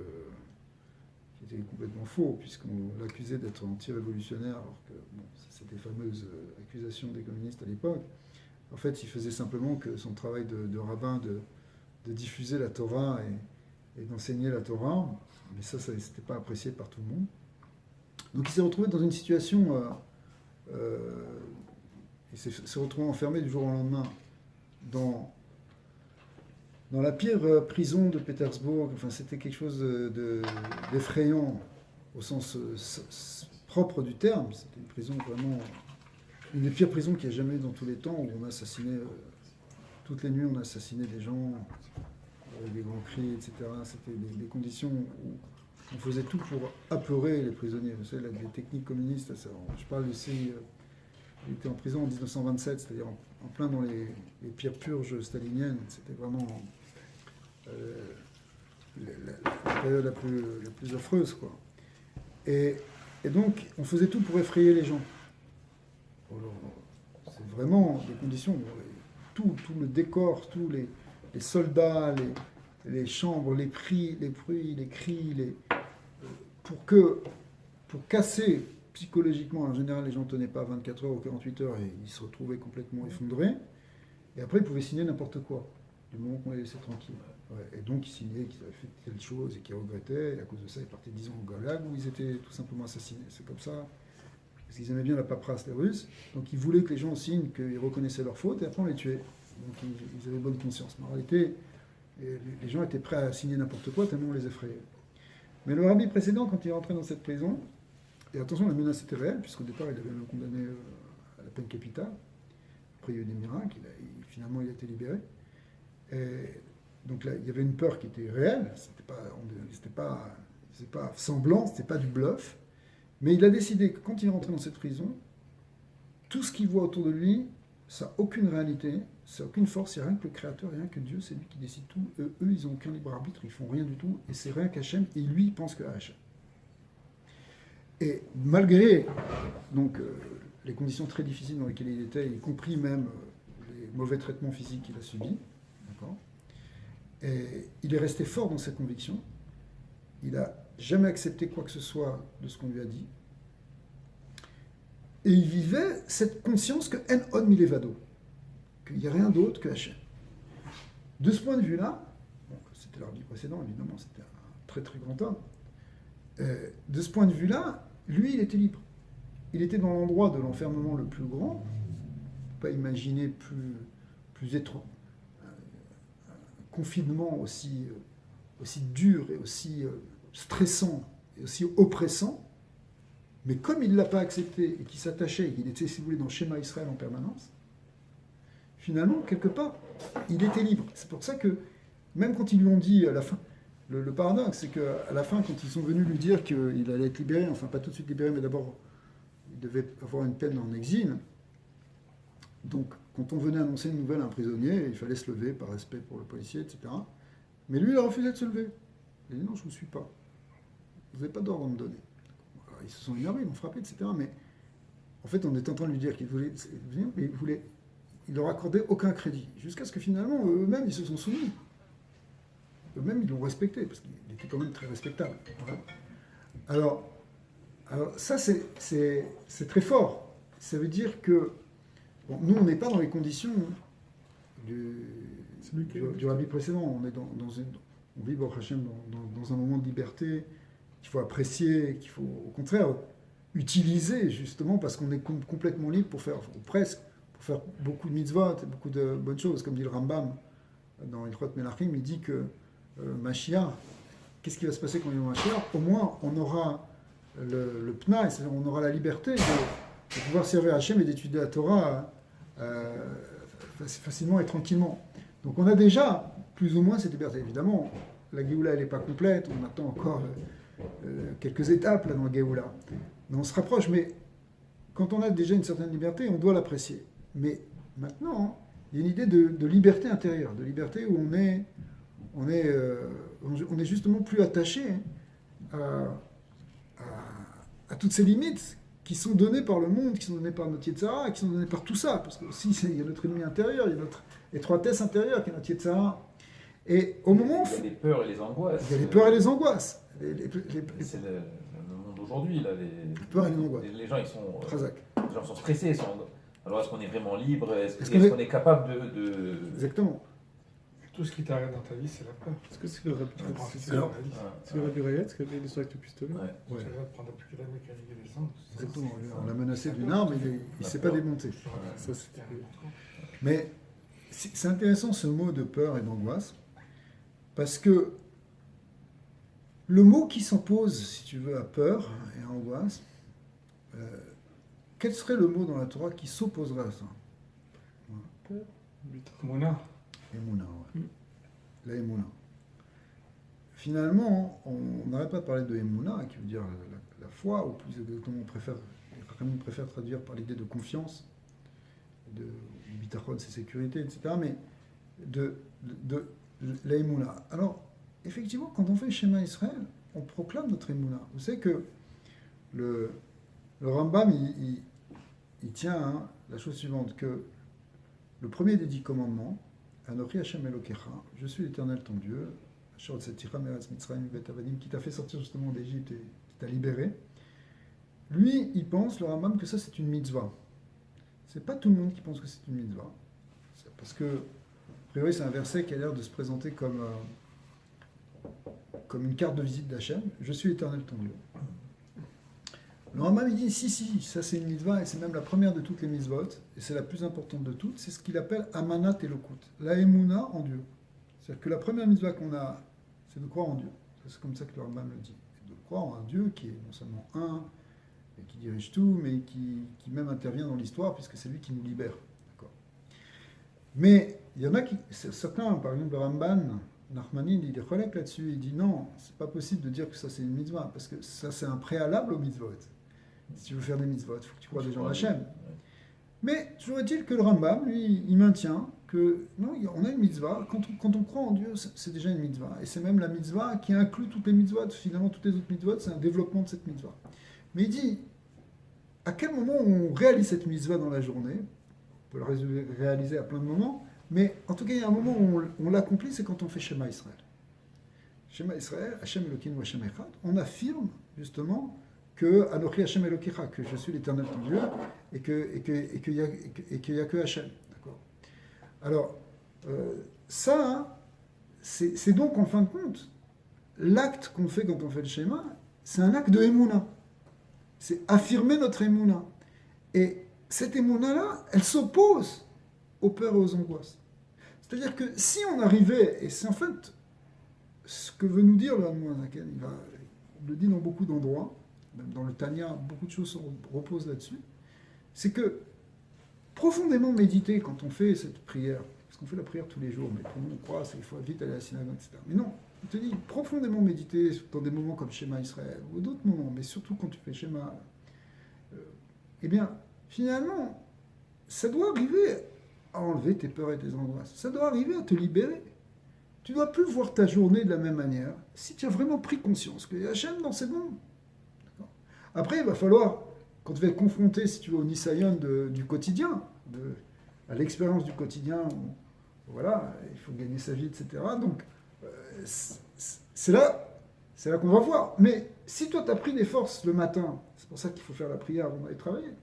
complètement faux, puisqu'on l'accusait d'être anti-révolutionnaire, alors que c'était les fameuses accusations des communistes à l'époque. En fait, il faisait simplement que son travail de rabbin de diffuser la Torah et d'enseigner la Torah, mais ça n'était pas apprécié par tout le monde. Donc il s'est retrouvé dans une situation, il s'est retrouvé enfermé du jour au lendemain dans la pire prison de Pétersbourg. Enfin, c'était quelque chose d'effrayant au sens propre du terme. C'était une prison vraiment... une des pires prisons qu'il y a jamais eu dans tous les temps, où on assassinait... toutes les nuits, on assassinait des gens, avec des grands cris, etc. C'était des conditions où on faisait tout pour apeurer les prisonniers. Vous savez, les techniques communistes, je parle ici... il était en prison en 1927, c'est-à-dire en plein dans les pires purges staliniennes. C'était vraiment la période la plus affreuse, quoi. Et donc, on faisait tout pour effrayer les gens. C'est vraiment des conditions, tout le décor, tous les soldats, les chambres, les bruits, les cris, pour casser psychologiquement. En général, les gens ne tenaient pas 24 heures ou 48 heures et ils se retrouvaient complètement effondrés. Et après, ils pouvaient signer n'importe quoi, du moment qu'on les laissait tranquilles. Ouais. Et donc, ils signaient qu'ils avaient fait telle chose et qu'ils regrettaient. Et à cause de ça, ils partaient 10 ans au Gulag où ils étaient tout simplement assassinés. C'est comme ça. Parce qu'ils aimaient bien la paperasse, les Russes. Donc, ils voulaient que les gens signent qu'ils reconnaissaient leurs fautes et après, on les tuait. Donc, ils avaient bonne conscience. Mais en réalité, les gens étaient prêts à signer n'importe quoi tellement on les effrayait. Mais le rabbi précédent, quand il est rentré dans cette prison, et attention, la menace était réelle, puisqu'au départ, il avait même condamné à la peine capitale. Après, il y a eu des miracles, finalement, il a été libéré. Et donc là, il y avait une peur qui était réelle, c'était pas semblant, c'était pas du bluff. Mais il a décidé que quand il est rentré dans cette prison, tout ce qu'il voit autour de lui, ça n'a aucune réalité, ça n'a aucune force, il n'y a rien que le Créateur, rien que Dieu, c'est lui qui décide tout. Eux, ils n'ont aucun libre arbitre, ils font rien du tout, et c'est rien qu'Hachem, et lui, il pense qu'à Hachem. Et malgré donc, les conditions très difficiles dans lesquelles il était, y compris même les mauvais traitements physiques qu'il a subis, d'accord, et il est resté fort dans ses convictions. Il n'a jamais accepté quoi que ce soit de ce qu'on lui a dit. Et il vivait cette conscience que En Od Milevado, qu'il n'y a rien d'autre que Hachem. De ce point de vue-là, bon, c'était l'arbitre précédent, évidemment, c'était un très très grand homme. De ce point de vue-là, lui, il était libre. Il était dans l'endroit de l'enfermement le plus grand. On ne peut pas imaginer plus étroit. Un confinement aussi dur et aussi stressant et aussi oppressant. Mais comme il ne l'a pas accepté et qu'il s'attachait, qu'il était, si vous voulez, dans le schéma Israël en permanence, finalement, quelque part, il était libre. C'est pour ça que, même quand ils lui ont dit à la fin, le paradoxe, c'est qu'à la fin, quand ils sont venus lui dire qu'il allait être libéré, enfin pas tout de suite libéré, mais d'abord, il devait avoir une peine en exil. Donc, quand on venait annoncer une nouvelle à un prisonnier, il fallait se lever par respect pour le policier, etc. Mais lui, il a refusé de se lever. Il a dit non, je ne vous suis pas. Vous n'avez pas d'ordre à me donner. Alors, ils se sont énervés, ils l'ont frappé, etc. Mais en fait, on était en train de lui dire qu'il voulait venir, mais il leur accordait aucun crédit. Jusqu'à ce que finalement, eux-mêmes, ils se sont soumis. Eux-mêmes, ils l'ont respecté, parce qu'il était quand même très respectable. Voilà. Alors ça, c'est très fort. Ça veut dire que bon, nous, on n'est pas dans les conditions du rabbi précédent. On est on vit, Baruch Hashem, dans un moment de liberté qu'il faut apprécier, qu'il faut, au contraire, utiliser, justement, parce qu'on est complètement libre pour faire, ou presque, pour faire beaucoup de mitzvot et beaucoup de bonnes choses. Comme dit le Rambam dans Ilchot Melachim, il dit que Mashiach, qu'est-ce qui va se passer quand il y aura Mashiach? Au moins, on aura le Pna, c'est-à-dire on aura la liberté de pouvoir servir Hachem et d'étudier la Torah facilement et tranquillement. Donc on a déjà plus ou moins cette liberté. Évidemment, la Géoula, elle n'est pas complète, on attend encore quelques étapes là, dans la Géoula. Mais on se rapproche, mais quand on a déjà une certaine liberté, on doit l'apprécier. Mais maintenant, il y a une idée de liberté intérieure, de liberté où on est justement plus attaché à toutes ces limites qui sont données par le monde, qui sont données par notre Yetzirah, qui sont données par tout ça. Parce que aussi, il y a notre ennemi intérieur, il y a notre étroitesse intérieure qui est notre Yetzirah. Et au moment où... Il y a les peurs et les angoisses. Il y a les peurs et les angoisses. C'est le monde d'aujourd'hui. Là, les peurs et les angoisses. Les gens, ils sont... Trazak. Les gens sont stressés. Alors, est-ce qu'on est vraiment libre? Est-ce qu'on est capable de... Exactement. Tout ce qui t'arrête dans ta vie, c'est la peur. Est-ce que c'est le rabbi C'est Alors, la vie. c'est le rabbi Rayatz qui a fait l'histoire avec le pistolet? Ouais. Ouais. Tu vas te prendre un plus que la mécanique et les cendres. Exactement. On l'a menacé d'une arme, il ne s'est pas démonté. Ça, c'était... Mais c'est intéressant ce mot de peur et d'angoisse, parce que le mot qui s'oppose, si tu veux, à peur et à angoisse, quel serait le mot dans la Torah qui s'opposerait à ça? Mouna. Emouna, ouais. La Emouna. Finalement, on n'arrête pas de parler de Emouna, qui veut dire la foi, ou plus exactement, les Chachamim préfèrent traduire par l'idée de confiance, de bitachon, c'est sécurité, etc. Mais de la Emouna. Alors, effectivement, quand on fait le schéma Israël, on proclame notre Emouna. Vous savez que le Rambam, il tient à la chose suivante, que le premier des 10 commandements, Anochi Hashem Elokecha, je suis l'Éternel ton Dieu, qui t'a fait sortir justement d'Égypte et qui t'a libéré. Lui, il pense, le Rambam, que ça c'est une mitzvah. C'est pas tout le monde qui pense que c'est une mitzvah. C'est parce que, a priori, c'est un verset qui a l'air de se présenter comme une carte de visite d'Hachem. Je suis l'Éternel ton Dieu. Le Rambam, il dit, si, ça c'est une mitzvah, et c'est même la première de toutes les mitzvot, et c'est la plus importante de toutes, c'est ce qu'il appelle Amanat Elokut, la Emouna en Dieu. C'est-à-dire que la première mitzvah qu'on a, c'est de croire en Dieu. C'est comme ça que le Rambam le dit. De croire en un Dieu qui est non seulement un, et qui dirige tout, mais qui même intervient dans l'histoire, puisque c'est lui qui nous libère. D'accord. Mais il y en a qui, certains, par exemple le Ramban, Nachmanin, il est relève là-dessus, il dit non, c'est pas possible de dire que ça c'est une mitzvah, parce que ça c'est un préalable aux mitzvot. Si tu veux faire des mitzvot, il faut que tu crois déjà en Hachem. Ouais. Mais toujours est-il que le Rambam, lui, il maintient que non, on a une mitzvah, quand on croit en Dieu, c'est déjà une mitzvah. Et c'est même la mitzvah qui inclut toutes les mitzvot. Finalement, toutes les autres mitzvot, c'est un développement de cette mitzvah. Mais il dit, à quel moment on réalise cette mitzvah dans la journée? On peut le réaliser à plein de moments, mais en tout cas, il y a un moment où on l'accomplit, c'est quand on fait Shema Israël. Shema Israël, Hashem Elokeinu Hashem Echad, on affirme justement que Anochi Hashem Elokecha, que je suis l'Éternel ton Dieu, et qu'il n'y a que Hashem. D'accord. Alors, ça, c'est donc en fin de compte, l'acte qu'on fait quand on fait le schéma, c'est un acte de Emouna. C'est affirmer notre Emouna. Et cette Emouna-là, elle s'oppose aux peurs et aux angoisses. C'est-à-dire que si on arrivait, et c'est en fait ce que veut nous dire le Admon Zaken, il le dit dans beaucoup d'endroits, même dans le Tanya, beaucoup de choses reposent là-dessus, c'est que profondément méditer quand on fait cette prière, parce qu'on fait la prière tous les jours, mais pour nous on croit qu'il faut vite aller à la synagogue, etc. Mais non, il te dit profondément méditer dans des moments comme Shema Israël, ou d'autres moments, mais surtout quand tu fais Shema, eh bien, finalement, ça doit arriver à enlever tes peurs et tes angoisses. Ça doit arriver à te libérer. Tu ne dois plus voir ta journée de la même manière si tu as vraiment pris conscience qu'il y a Hachem dans ces mondes. Après, il va falloir, quand tu vas être confronté, si tu veux, au Nisayon du quotidien, à l'expérience du quotidien, voilà, il faut gagner sa vie, etc. Donc, c'est là qu'on va voir. Mais si toi, tu as pris des forces le matin, c'est pour ça qu'il faut faire la prière avant d'aller travailler.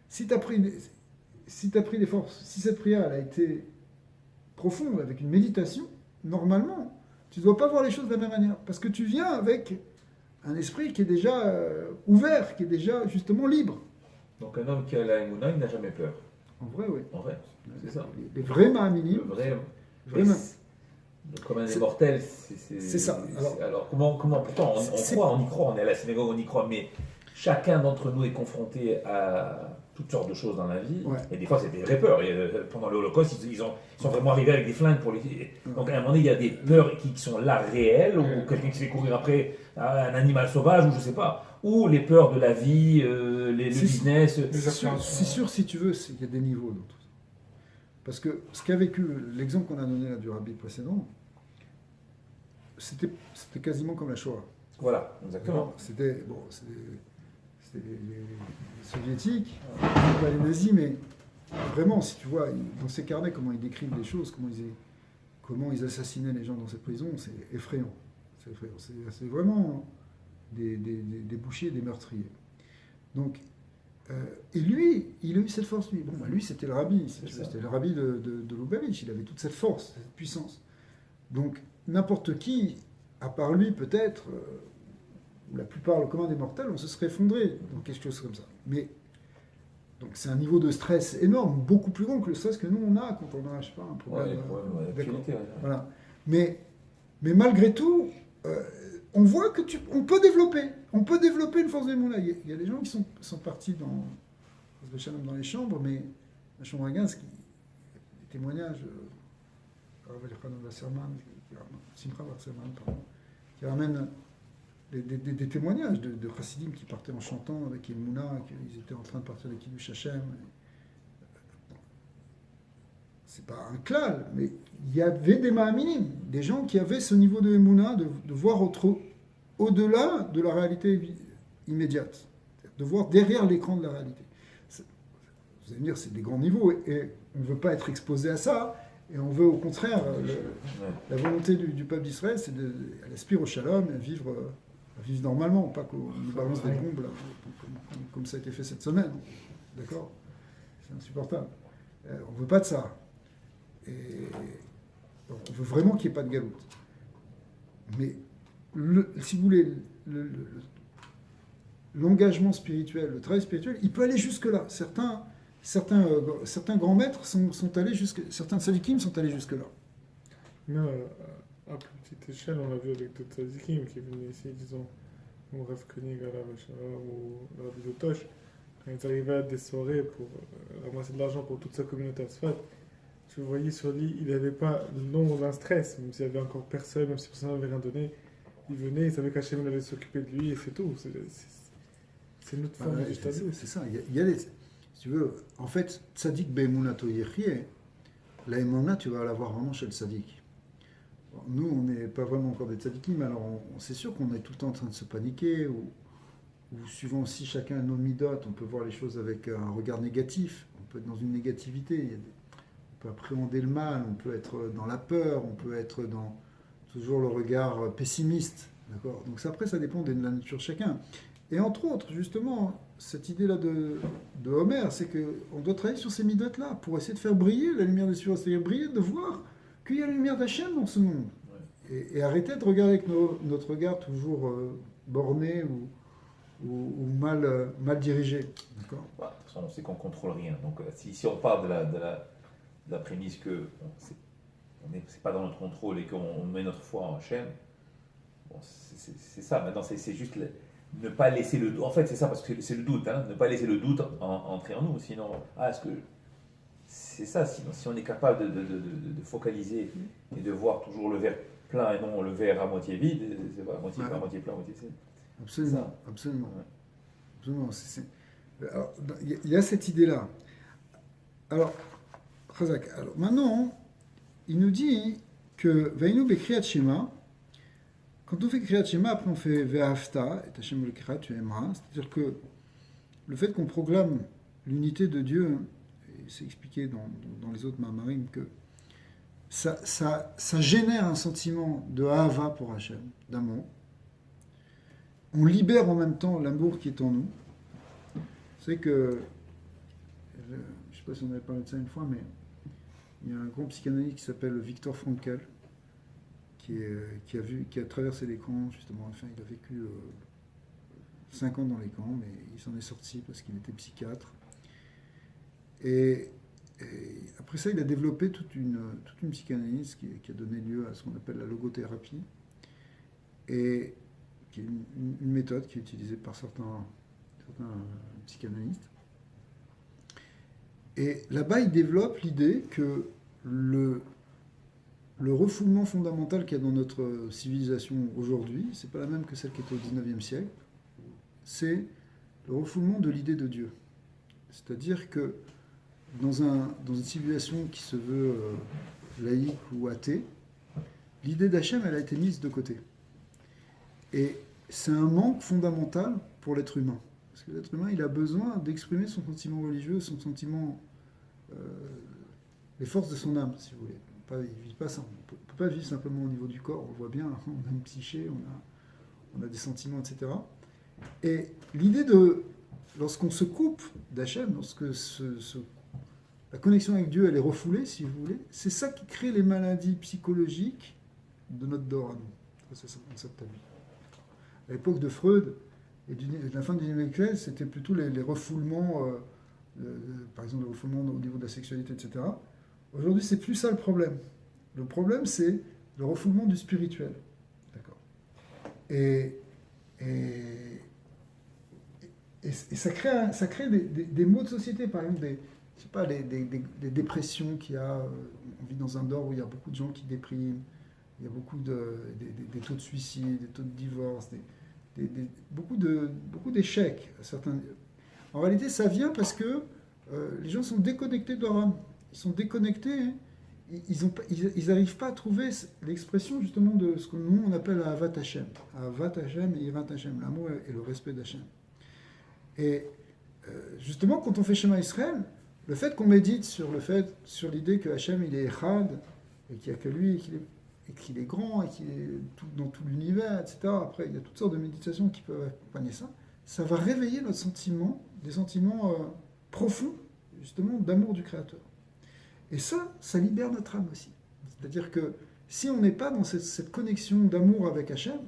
Si tu as pris des forces, si cette prière elle a été profonde, avec une méditation, normalement, tu ne dois pas voir les choses de la même manière. Parce que tu viens avec un esprit qui est déjà ouvert, qui est déjà justement libre. Donc un homme qui a la Emouna, il n'a jamais peur. En vrai, oui. En vrai, c'est ça. Les vrais ma'aminim. Le vrai. Vraiment. Comme un des mortels, c'est ça. Alors comment pourtant, on y croit, on est à la synagogue, on y croit, mais chacun d'entre nous est confronté à toutes sortes de choses dans la vie, ouais. Et des fois c'est des vraies peurs. Pendant le Holocauste, ils sont vraiment arrivés avec des flingues pour les... Donc à un moment donné, il y a des peurs qui sont là réelles, ou quelqu'un qui se fait courir après un animal sauvage, ou je sais pas, ou les peurs de la vie, le business. C'est sûr, si tu veux, il y a des niveaux dans tout ça. Parce que ce qu'a vécu, l'exemple qu'on a donné là du rabbi précédent, c'était quasiment comme la Shoah. Voilà, exactement. C'était les soviétiques, pas les nazis, mais vraiment, si tu vois, dans ces carnets, comment ils décrivent les choses, comment ils assassinaient les gens dans cette prison, c'est effrayant. C'est vraiment des bouchers, des meurtriers. Donc, Et lui, il a eu cette force. Lui, bon, lui c'était le rabbi, si tu veux, c'était le rabbi de Lubavitch. Il avait toute cette force, cette puissance. Donc, n'importe qui, à part lui peut-être, ou la plupart, le commun des mortels, on se serait effondré dans quelque chose comme ça. Mais, donc c'est un niveau de stress énorme, beaucoup plus grand que le stress que nous on a quand on a, je sais pas, un problème. D'accord. Voilà. Mais malgré tout, on voit que on peut développer une force d'émouna. Il y a des gens qui sont partis dans les chambres, mais la chambre à gaz, les témoignages, qui ramènent des témoignages de chassidim qui partaient en chantant avec Emouna, qu'ils étaient en train de partir de Kiddush Hashem. C'est pas un klal, mais il y avait des ma'aminim, des gens qui avaient ce niveau de Emouna, de voir au-delà de la réalité immédiate, de voir derrière l'écran de la réalité. Vous allez me dire, c'est des grands niveaux, et on ne veut pas être exposé à ça, et on veut au contraire, la volonté du peuple d'Israël, c'est elle aspire au shalom, et à vivre normalement, pas qu'on nous balance des bombes, là, comme ça a été fait cette semaine. D'accord ? C'est insupportable. On ne veut pas de ça. Et donc, on veut vraiment qu'il n'y ait pas de galoute. Mais, si vous voulez, l'engagement spirituel, le travail spirituel, il peut aller jusque-là. Certains grands maîtres sont allés certains tzadikim sont allés jusque-là. Mais à plus petite échelle, on l'a vu avec d'autres tzadikim qui venaient ici, disons, ou Rav Koenig, Rav Shalom, ou Rav Zotosh, quand ils arrivaient à des soirées pour ramasser de l'argent pour toute sa communauté à Sfat, je voyais sur lui, il n'avait pas l'ombre d'un stress, même s'il n'y avait encore personne, même si personne n'avait rien donné. Il venait, il savait qu'Hachem allait s'occuper de lui et c'est tout. C'est notre forme de tzaddik. C'est ça. Il y a si tu veux, en fait, tzaddik be'emunato yechie, la emuna, tu vas l'avoir vraiment chez le tzaddik. Nous, on n'est pas vraiment encore des tzaddikim, alors c'est sûr qu'on est tout le temps en train de se paniquer, ou suivant aussi chacun nos midot, on peut voir les choses avec un regard négatif, on peut être dans une négativité, on peut appréhender le mal, on peut être dans la peur, on peut être dans toujours le regard pessimiste. D'accord ? Donc après, ça dépend de la nature de chacun. Et entre autres, justement, cette idée-là de Homer, c'est qu'on doit travailler sur ces midotes-là pour essayer de faire briller la lumière des cieux, c'est-à-dire briller, de voir qu'il y a la lumière d'Hachem dans ce monde. Ouais. Et arrêter de regarder avec notre regard toujours borné ou mal dirigé. D'accord ? De toute façon, on sait qu'on ne contrôle rien. Donc si on part de la prémisse que c'est pas dans notre contrôle et qu'on met notre foi en Hachem, bon, c'est ça. Maintenant, c'est juste ne pas laisser le doute. En fait, c'est ça, parce que c'est le doute. Ne pas laisser le doute entrer en nous. Sinon, est-ce que c'est ça. Sinon, si on est capable de focaliser et de voir toujours le verre plein et non le verre à moitié vide, c'est pas à moitié plein, à moitié vide. Absolument, absolument. Absolument. Alors, il y a cette idée-là. Alors, Chazak, alors maintenant, il nous dit que Vainu Bekriyat Shema, quand on fait Kriyat Shema, après on fait Ve'afta, et Hashem le Kriyat, tu aimeras, c'est-à-dire que le fait qu'on proclame l'unité de Dieu, et c'est expliqué dans les autres Mamarim, que ça génère un sentiment de Ahava pour Hashem, d'amour. On libère en même temps l'amour qui est en nous. C'est que, je ne sais pas si on avait parlé de ça une fois, mais il y a un grand psychanalyste qui s'appelle Viktor Frankl, qui a traversé les camps, justement. Enfin, il a vécu 5 ans dans les camps, mais il s'en est sorti parce qu'il était psychiatre. Et après ça, il a développé toute une psychanalyse qui a donné lieu à ce qu'on appelle la logothérapie, et qui est une méthode qui est utilisée par certains psychanalystes. Et là-bas, il développe l'idée que le refoulement fondamental qu'il y a dans notre civilisation aujourd'hui, c'est pas la même que celle qui était au XIXe siècle, c'est le refoulement de l'idée de Dieu. C'est-à-dire que dans une civilisation qui se veut laïque ou athée, l'idée d'Hachem, elle a été mise de côté. Et c'est un manque fondamental pour l'être humain. Parce que l'être humain, il a besoin d'exprimer son sentiment religieux, son sentiment, les forces de son âme, si vous voulez. Il ne vit pas ça. On ne peut pas vivre simplement au niveau du corps. On le voit bien, on a une psyché, on a des sentiments, etc. Et l'idée lorsqu'on se coupe d'Hachem, la connexion avec Dieu, elle est refoulée, si vous voulez, c'est ça qui crée les maladies psychologiques de notre dor à nous. Ça, c'est ça, concept à lui. À l'époque de Freud et de la fin du 19e siècle, c'était plutôt les refoulements, par exemple le refoulement au niveau de la sexualité, etc. Aujourd'hui, c'est plus ça le problème. Le problème, c'est le refoulement du spirituel. D'accord. Et ça crée des maux de société, par exemple, je sais pas, des dépressions qu'il y a. On vit dans un dehors où il y a beaucoup de gens qui dépriment, il y a beaucoup des taux de suicide, des taux de divorce, beaucoup d'échecs. En réalité, ça vient parce que les gens sont déconnectés de leur âme. Ils sont déconnectés, hein. Ils n'arrivent pas à trouver l'expression justement de ce que nous on appelle Ahavat Hashem. Ahavat Hashem et Yirat Hashem, l'amour et le respect d'Hashem. Et justement, quand on fait Shema Israël, le fait qu'on médite sur l'idée que Hachem il est Echad, et qu'il n'y a que lui, et qu'il est grand, et qu'il est dans tout l'univers, etc. Après, il y a toutes sortes de méditations qui peuvent accompagner ça. Ça va réveiller des sentiments profonds, justement, d'amour du Créateur. Et ça libère notre âme aussi. C'est-à-dire que si on n'est pas dans cette connexion d'amour avec Hachem,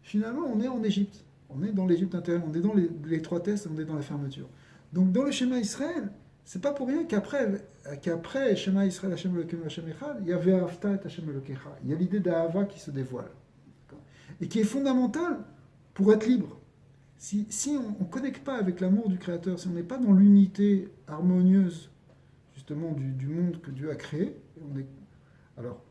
finalement, on est en Égypte. On est dans l'Égypte intérieure, on est dans l'étroitesse, on est dans la fermeture. Donc dans le schéma Israël, c'est pas pour rien qu'après Shema Israël Hashem Elokeinu Hashem Echad, il y a Ve'ahavta et Hashem Elokecha. Il y a l'idée d'Ahava qui se dévoile. D'accord. Et qui est fondamentale pour être libre. Si on ne connecte pas avec l'amour du Créateur, si on n'est pas dans l'unité harmonieuse justement du monde que Dieu a créé, alors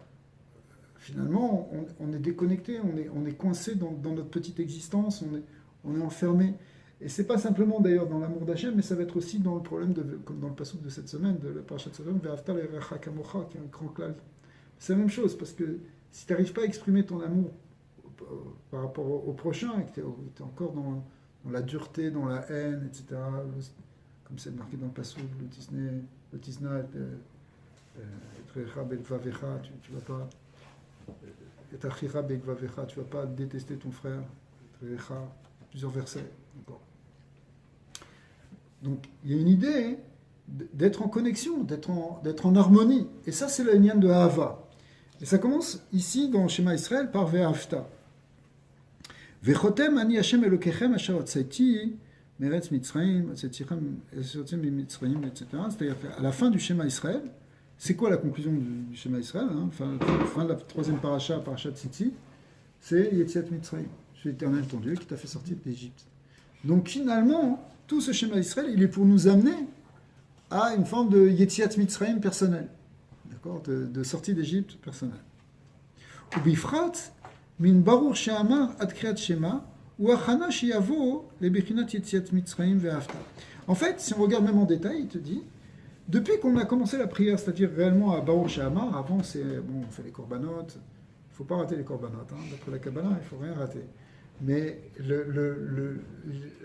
finalement on est déconnecté, on est coincé dans notre petite existence, on est enfermé. Et c'est pas simplement d'ailleurs dans l'amour d'Hachem, mais ça va être aussi dans le problème, comme dans le passage de cette semaine, de la parasha de cette semaine, Ve'ahavta l'erecha kamocha, qui est un grand clal. C'est la même chose, parce que si tu n'arrives pas à exprimer ton amour par rapport au prochain, et que tu es encore dans la dureté, dans la haine, etc., comme c'est marqué dans le passage, le tisna, tu vas pas, tu vas pas détester ton frère, plusieurs versets. Donc il y a une idée d'être en connexion, d'être en harmonie. Et ça, c'est le lien de Ahava. Et ça commence ici dans le schéma Israël par Ve'ahavta. Vechotem ani Hashem Elokechem asher hotzaiti meretz Mitzrayim hotzaitchem Mitzrayim, etc. C'est-à-dire qu'à la fin du schéma Israël, c'est quoi la conclusion du schéma Israël, hein? Fin de la troisième parasha Tzitzi, c'est Yetziat Mitzrayim. Je suis l'Éternel ton Dieu qui t'a fait sortir d'Égypte. Donc finalement, tout ce schéma Israël, il est pour nous amener à une forme de Yetziat Mitzrayim personnel, d'accord, de sortie d'Égypte personnelle. Ubifrat min barur she'amar ad kriyat shema ou achana sheyavo lebechinat Yetziat Mitzrayim ve'ahavta. En fait, si on regarde même en détail, il te dit, depuis qu'on a commencé la prière, c'est-à-dire réellement à barur she'amar, avant on fait les corbanotes, il ne faut pas rater les corbanotes, hein. D'après la Kabbalah, il ne faut rien rater. Mais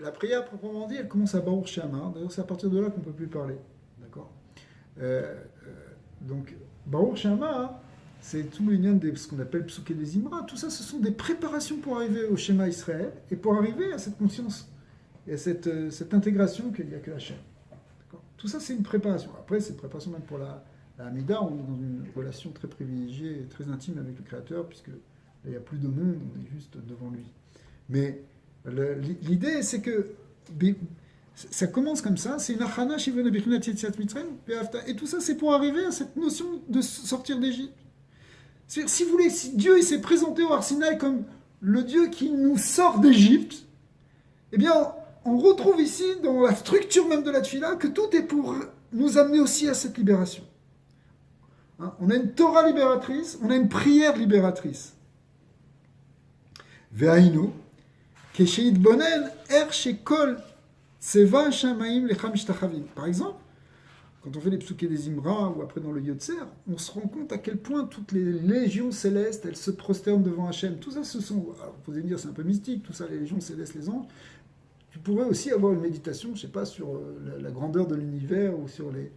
la prière proprement dit, elle commence à Baruch She'amar. D'ailleurs, c'est à partir de là qu'on ne peut plus parler. D'accord. Donc, Baruch She'amar, c'est tout le lien de ce qu'on appelle Psuké des Imra. Tout ça, ce sont des préparations pour arriver au schéma Israël et pour arriver à cette conscience et à cette intégration qu'il n'y a que Hachem. D'accord. Tout ça, c'est une préparation. Après, c'est une préparation même pour la Hamida. On est dans une relation très privilégiée et très intime avec le Créateur, puisque là, il n'y a plus de monde, on est juste devant lui. Mais l'idée, c'est que ça commence comme ça, c'est une achana shivana bichinat yetziat mitzrayim ve'ahavta, et tout ça, c'est pour arriver à cette notion de sortir d'Égypte. C'est-à-dire, si vous voulez, si Dieu il s'est présenté au Har Sinaï comme le Dieu qui nous sort d'Égypte, eh bien, on retrouve ici, dans la structure même de la tefila, que tout est pour nous amener aussi à cette libération. Hein, on a une Torah libératrice, on a une prière libératrice. Ve'ainu, par exemple, quand on fait les psuké des Imra ou après dans le Yotzer, on se rend compte à quel point toutes les légions célestes, elles se prosternent devant Hachem. Tout ça, alors vous allez me dire, c'est un peu mystique, tout ça, les légions célestes, les anges. Tu pourrais aussi avoir une méditation, je ne sais pas, sur la grandeur de l'univers ou sur les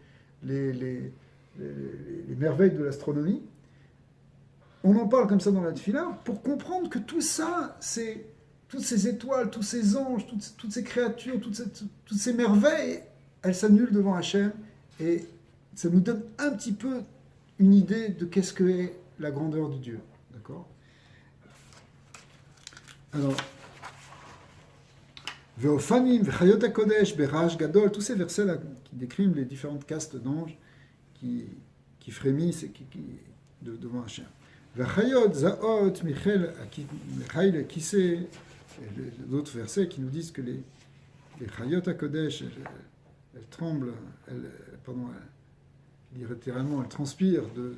merveilles de l'astronomie. On en parle comme ça dans la Tefila pour comprendre que tout ça, c'est toutes ces étoiles, tous ces anges, toutes ces créatures, toutes ces merveilles, elles s'annulent devant Hachem. Et ça nous donne un petit peu une idée de qu'est-ce que est la grandeur de Dieu. D'accord ? Alors, Veofanim, Vechayot HaKodesh, Berach Gadol, tous ces versets-là qui décrivent les différentes castes d'anges qui frémissent et devant Hachem. Vechayot, Zaot, Michel, Kiseh, d'autres versets qui nous disent que les Chayot HaKodesh, elles tremblent, littéralement, elles transpirent de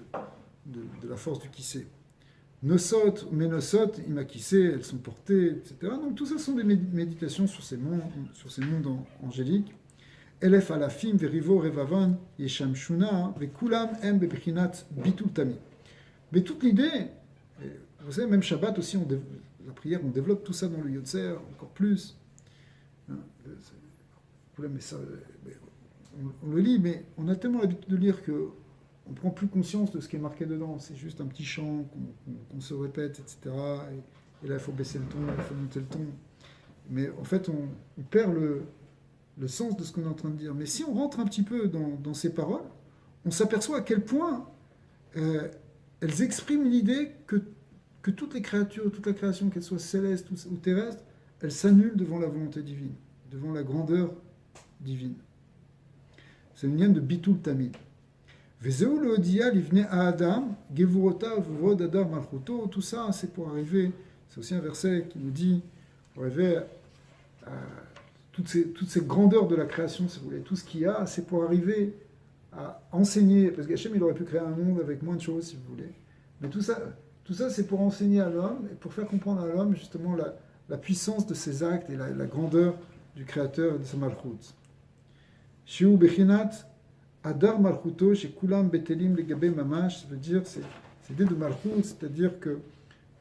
la force du Kiseh. Nosot, Menosot, Imakissé, elles sont portées, etc. Donc tout ça sont des méditations sur ces mondes angéliques. Elef alafim, verivo, revavan, yesham shuna, vekulam em bebrinat bitul tami. Mais toute l'idée, vous savez, même Shabbat aussi, la prière, on développe tout ça dans le Yotzer, encore plus. Mais ça, on le lit, mais on a tellement l'habitude de lire que on prend plus conscience de ce qui est marqué dedans. C'est juste un petit chant qu'on se répète, etc. Et là, il faut baisser le ton, il faut monter le ton. Mais en fait, on perd le sens de ce qu'on est en train de dire. Mais si on rentre un petit peu dans ces paroles, on s'aperçoit à quel point elles expriment l'idée que toutes les créatures, toute la création, qu'elle soit céleste ou terrestre, elles s'annulent devant la volonté divine, devant la grandeur divine. C'est une lien de Bitul Tamid. Vezeu le Odia livne à Adam, Gevurota, Vuvod Adar Malchuto, tout ça, c'est pour arriver, c'est aussi un verset qui nous dit, pour arriver à toutes ces grandeurs de la création, si vous voulez, tout ce qu'il y a, c'est pour arriver à enseigner, parce qu'Hachem, il aurait pu créer un monde avec moins de choses, si vous voulez, mais tout ça, c'est pour enseigner à l'homme, et pour faire comprendre à l'homme, justement, la puissance de ses actes et la grandeur du Créateur et de sa Malchut. Shiu Bechinat, Adar Malchuto, chez Kulam Betelim Legabe Mamash, ça veut dire, c'est l'idée de Malchut, c'est-à-dire que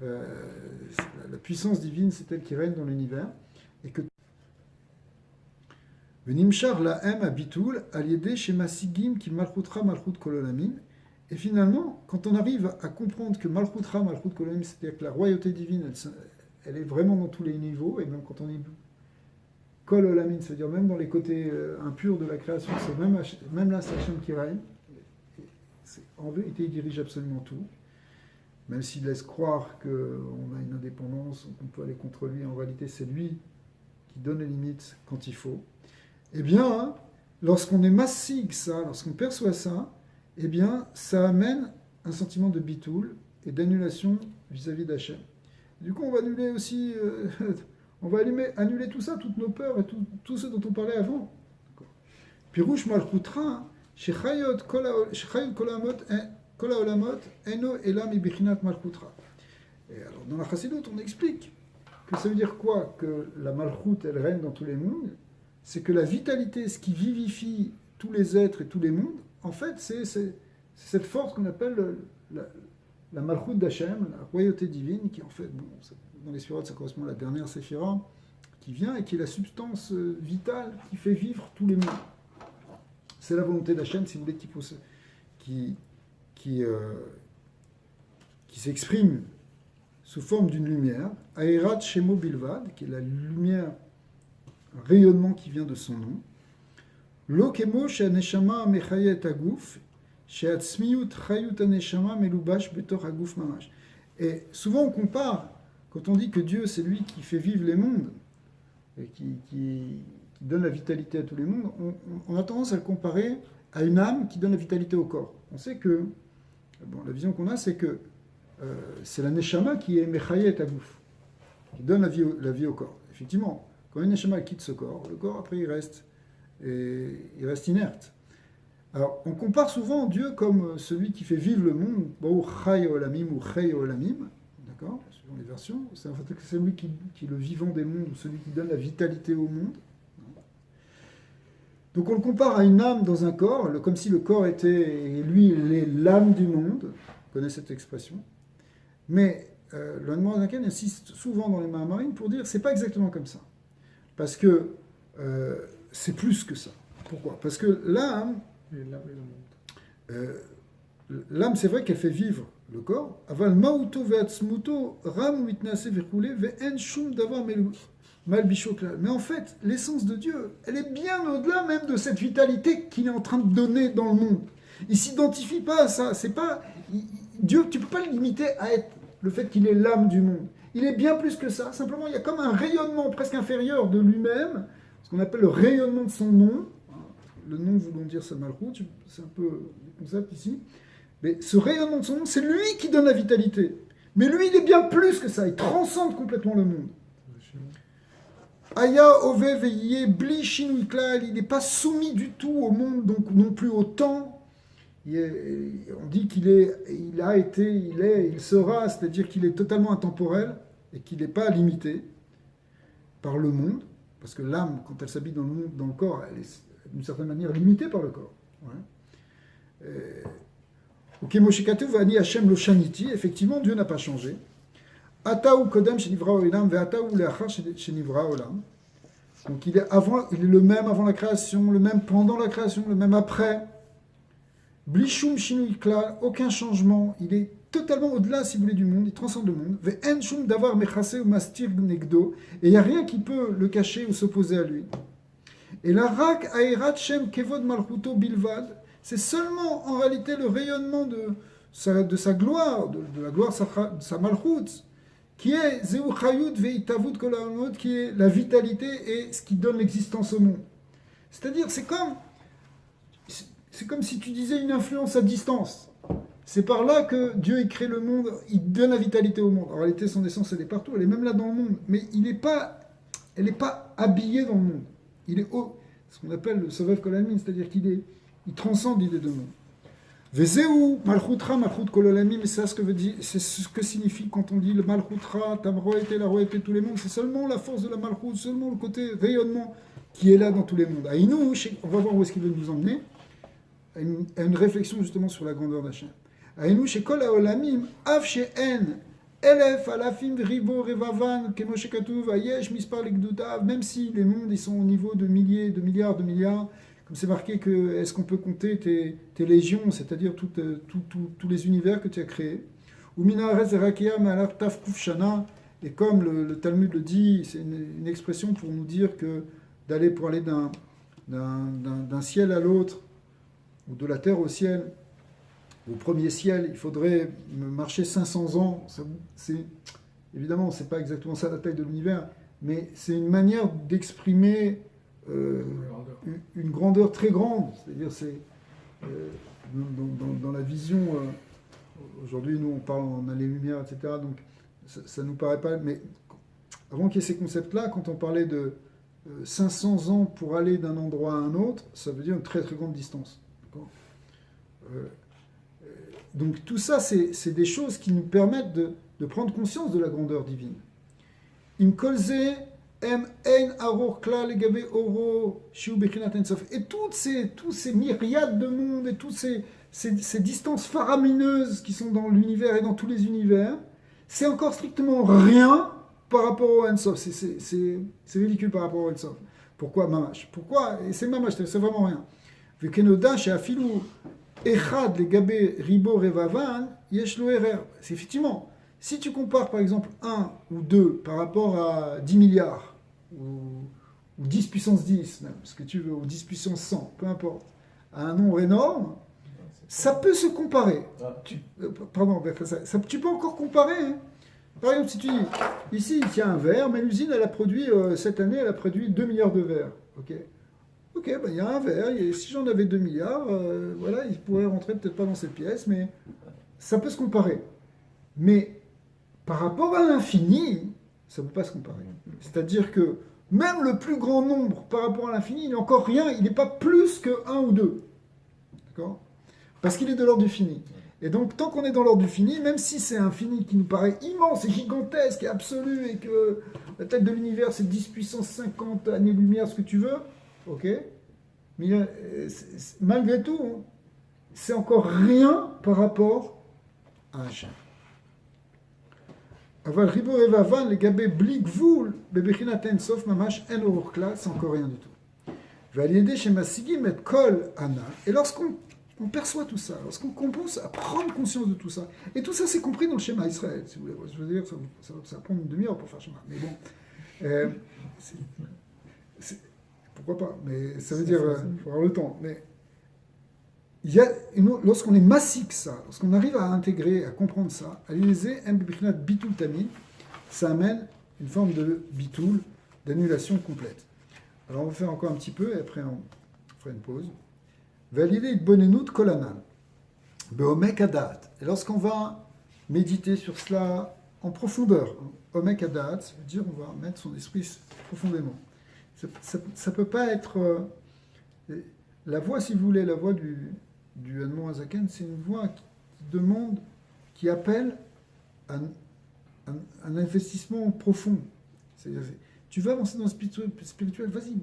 la puissance divine, c'est elle qui règne dans l'univers, et que Venimchar la M à Bitul, Aliede chez Masigim qui Malchutra Malchut Kololamim, et finalement, quand on arrive à comprendre que Malchutra Malchut Kololamim, c'est-à-dire que la royauté divine, elle est vraiment dans tous les niveaux, et même quand on est Kol Olamin, c'est-à-dire même dans les côtés impurs de la création, c'est même là, c'est Hachem qui règne. En vérité, il dirige absolument tout. Même s'il laisse croire qu'on a une indépendance, qu'on peut aller contre lui, en réalité, c'est lui qui donne les limites quand il faut. Eh bien, lorsqu'on est massig ça, lorsqu'on perçoit ça, eh bien, ça amène un sentiment de bitoul et d'annulation vis-à-vis d'Hachem. Du coup, on va annuler aussi... on va annuler tout ça, toutes nos peurs et tout ce dont on parlait avant. Pirouche Malchutra, Shechayot Kol Haolamot, Eno Elam Ibichinat Malchutra. Et alors, dans la Chassidut, on explique que ça veut dire quoi? Que la Malchut, elle règne dans tous les mondes. C'est que la vitalité, ce qui vivifie tous les êtres et tous les mondes, en fait, c'est cette force qu'on appelle la Malchut d'Hachem, la royauté divine, qui en fait, dans les sphirotes, ça correspond à la dernière séphira, qui vient et qui est la substance vitale qui fait vivre tous les mondes. C'est la volonté d'Hachem, si vous voulez, qui s'exprime sous forme d'une lumière, Aerat Shemo Bilvad, qui est la lumière, un rayonnement qui vient de son nom. Lokemo She'aneshama Mechayet Aguf, She'atzmiyut Chayut Aneshama Melubash Betor Aguf Mamash. Et souvent on compare, quand on dit que Dieu c'est lui qui fait vivre les mondes, et qui donne la vitalité à tous les mondes, on a tendance à le comparer à une âme qui donne la vitalité au corps. On sait que, la vision qu'on a, c'est que c'est la Neshama qui est Mechayet Aguf, qui donne la vie au corps. Effectivement, quand une Neshama quitte ce corps, le corps après il reste inerte. Alors, on compare souvent Dieu comme celui qui fait vivre le monde, Chay Olamim ou Chay Olamim, d'accord, selon les versions, c'est en fait celui qui est le vivant des mondes, ou celui qui donne la vitalité au monde. Donc on le compare à une âme dans un corps, comme si le corps était, lui, l'âme du monde, on connaît cette expression, mais le Noirzaken insiste souvent dans les Mahamarines pour dire que c'est pas exactement comme ça, parce que c'est plus que ça. Pourquoi? Parce que l'âme, c'est vrai qu'elle fait vivre le corps, aval ma'uto ve'atzmuto ram mitnase ve'choule ve'en shum davar malbisho klal. Mais en fait, l'essence de Dieu, elle est bien au-delà même de cette vitalité qu'il est en train de donner dans le monde. Il s'identifie pas à ça. C'est pas Dieu. Tu peux pas le limiter à être le fait qu'il est l'âme du monde. Il est bien plus que ça. Simplement, il y a comme un rayonnement presque inférieur de lui-même, ce qu'on appelle le rayonnement de son nom. Le nom voulant dire sa malroute, c'est un peu le concept ici. Mais ce rayonnement de son nom, c'est lui qui donne la vitalité. Mais lui, il est bien plus que ça. Il transcende complètement le monde. Aya ove veye bli shinui klal, il n'est pas soumis du tout au monde, donc non plus au temps. On dit qu'il est, il a été, il est, il sera, c'est-à-dire qu'il est totalement intemporel et qu'il n'est pas limité par le monde, parce que l'âme, quand elle s'habille dans le monde, dans le corps, elle est d'une certaine manière limitée par le corps. Ok, Moshekatu vani Hashem lo shaniti, effectivement, Dieu n'a pas changé. Ataou kodem shenivra olam ve'ataou leachar shenivra olam. Donc il est le même avant la création, le même pendant la création, le même après. Blishum shinui klal, aucun changement. Il est totalement au-delà, si vous voulez, du monde. Il transcende le monde. Ve'en shum davar mechase ou mastir negdo. Et il n'y a rien qui peut le cacher ou s'opposer à lui. Et la rak aerat shem kevod malchuto bilvad. C'est seulement en réalité le rayonnement de sa gloire, de la gloire de sa malchut, qui est Zeu Chayut Veitavut Kol Ha'olamot, qui est la vitalité et ce qui donne l'existence au monde. C'est-à-dire, c'est comme si tu disais une influence à distance. C'est par là que Dieu crée le monde, il donne la vitalité au monde. En réalité, son essence, elle est partout, elle est même là dans le monde. Mais elle n'est pas habillée dans le monde. Il est ce qu'on appelle le Sovev Kol Ha'olamim, c'est-à-dire qu'il transcende l'idée de monde. Vezeu malchutra malchut kol olamim, c'est ce que signifie quand on dit le malchutra, tam roété, la roété, tous les mondes. C'est seulement la force de la malchut, seulement le côté rayonnement qui est là dans tous les mondes. Aïnou, on va voir où est-ce qu'il veut nous emmener, à une réflexion justement sur la grandeur d'Hachem. Aïnou, chez kol haolamim, av she'en, elef alafim ribo revavan, kemoshe katuv, ayesh mispar legdutav, même si les mondes ils sont au niveau de milliers, de milliards, comme c'est marqué que est-ce qu'on peut compter tes légions, c'est-à-dire tous les univers que tu as créés. Ou minares erakia ma'alar taf kufshana, et comme le Talmud le dit, c'est une expression pour nous dire que pour aller d'un ciel à l'autre, ou de la terre au ciel, au premier ciel, il faudrait marcher 500 ans. Évidemment, c'est pas exactement ça la taille de l'univers, mais c'est une manière d'exprimer une grandeur très grande, c'est-à-dire dans la vision, aujourd'hui nous on a les lumières, etc., donc ça nous paraît pas, mais avant qu'il y ait ces concepts-là, quand on parlait de 500 ans pour aller d'un endroit à un autre, ça veut dire une très très grande distance. Donc tout ça, c'est des choses qui nous permettent de prendre conscience de la grandeur divine. Im kolze et tous ces myriades de mondes et toutes ces distances faramineuses qui sont dans l'univers et dans tous les univers, c'est encore strictement rien par rapport au Ensof. C'est ridicule par rapport au Ensof. Pourquoi Mamash? Pourquoi? Et c'est Mamash, c'est vraiment rien. C'est effectivement, si tu compares par exemple 1 ou 2 par rapport à 10 milliards, ou 10 puissance 10 même, ce que tu veux, ou 10 puissance 100, peu importe, à un nombre énorme, ça peut se comparer. Tu peux encore comparer. Hein. Par exemple, si tu dis, ici il y a un verre, mais l'usine elle a produit, cette année elle a produit 2 milliards de verres. Ok, il y a un verre, si j'en avais 2 milliards, voilà, il pourrait rentrer peut-être pas dans cette pièce, mais ça peut se comparer. Mais par rapport à l'infini, ça ne peut pas se comparer. C'est-à-dire que même le plus grand nombre par rapport à l'infini, il n'est encore rien, il n'est pas plus que 1 ou 2. D'accord ? Parce qu'il est de l'ordre du fini. Et donc, tant qu'on est dans l'ordre du fini, même si c'est un fini qui nous paraît immense et gigantesque et absolu, et que la tête de l'univers c'est 10 puissance 50 années-lumière, ce que tu veux, ok ? Mais malgré tout, c'est encore rien par rapport à Hachem. Aval ribo evavan legabé bli gvul bebechinat en sof mamash en orukla, c'est encore rien du tout. Validé chez Masigim et kol ana. Et lorsqu'on on perçoit tout ça, lorsqu'on commence à prendre conscience de tout ça, et tout ça c'est compris dans le schéma Israël, si vous voulez, je veux dire, ça va prendre une demi-heure pour faire le schéma, mais bon, pourquoi pas, mais ça veut dire, il faut avoir le temps, mais lorsqu'on est massique ça, lorsqu'on arrive à intégrer, à comprendre ça, à l'Élysée, bitul tamid, ça amène une forme de bitul, d'annulation complète. Alors on va faire encore un petit peu et après on fera une pause. Valider bonenut kolanan. Beomek adat. Et lorsqu'on va méditer sur cela en profondeur, omek adat, ça veut dire on va mettre son esprit profondément. Ça ne peut pas être la voix, si vous voulez, la voix du Admon Azaken, c'est une voix qui demande, qui appelle un investissement profond. C'est-à-dire, tu veux avancer dans le spirituel, vas-y,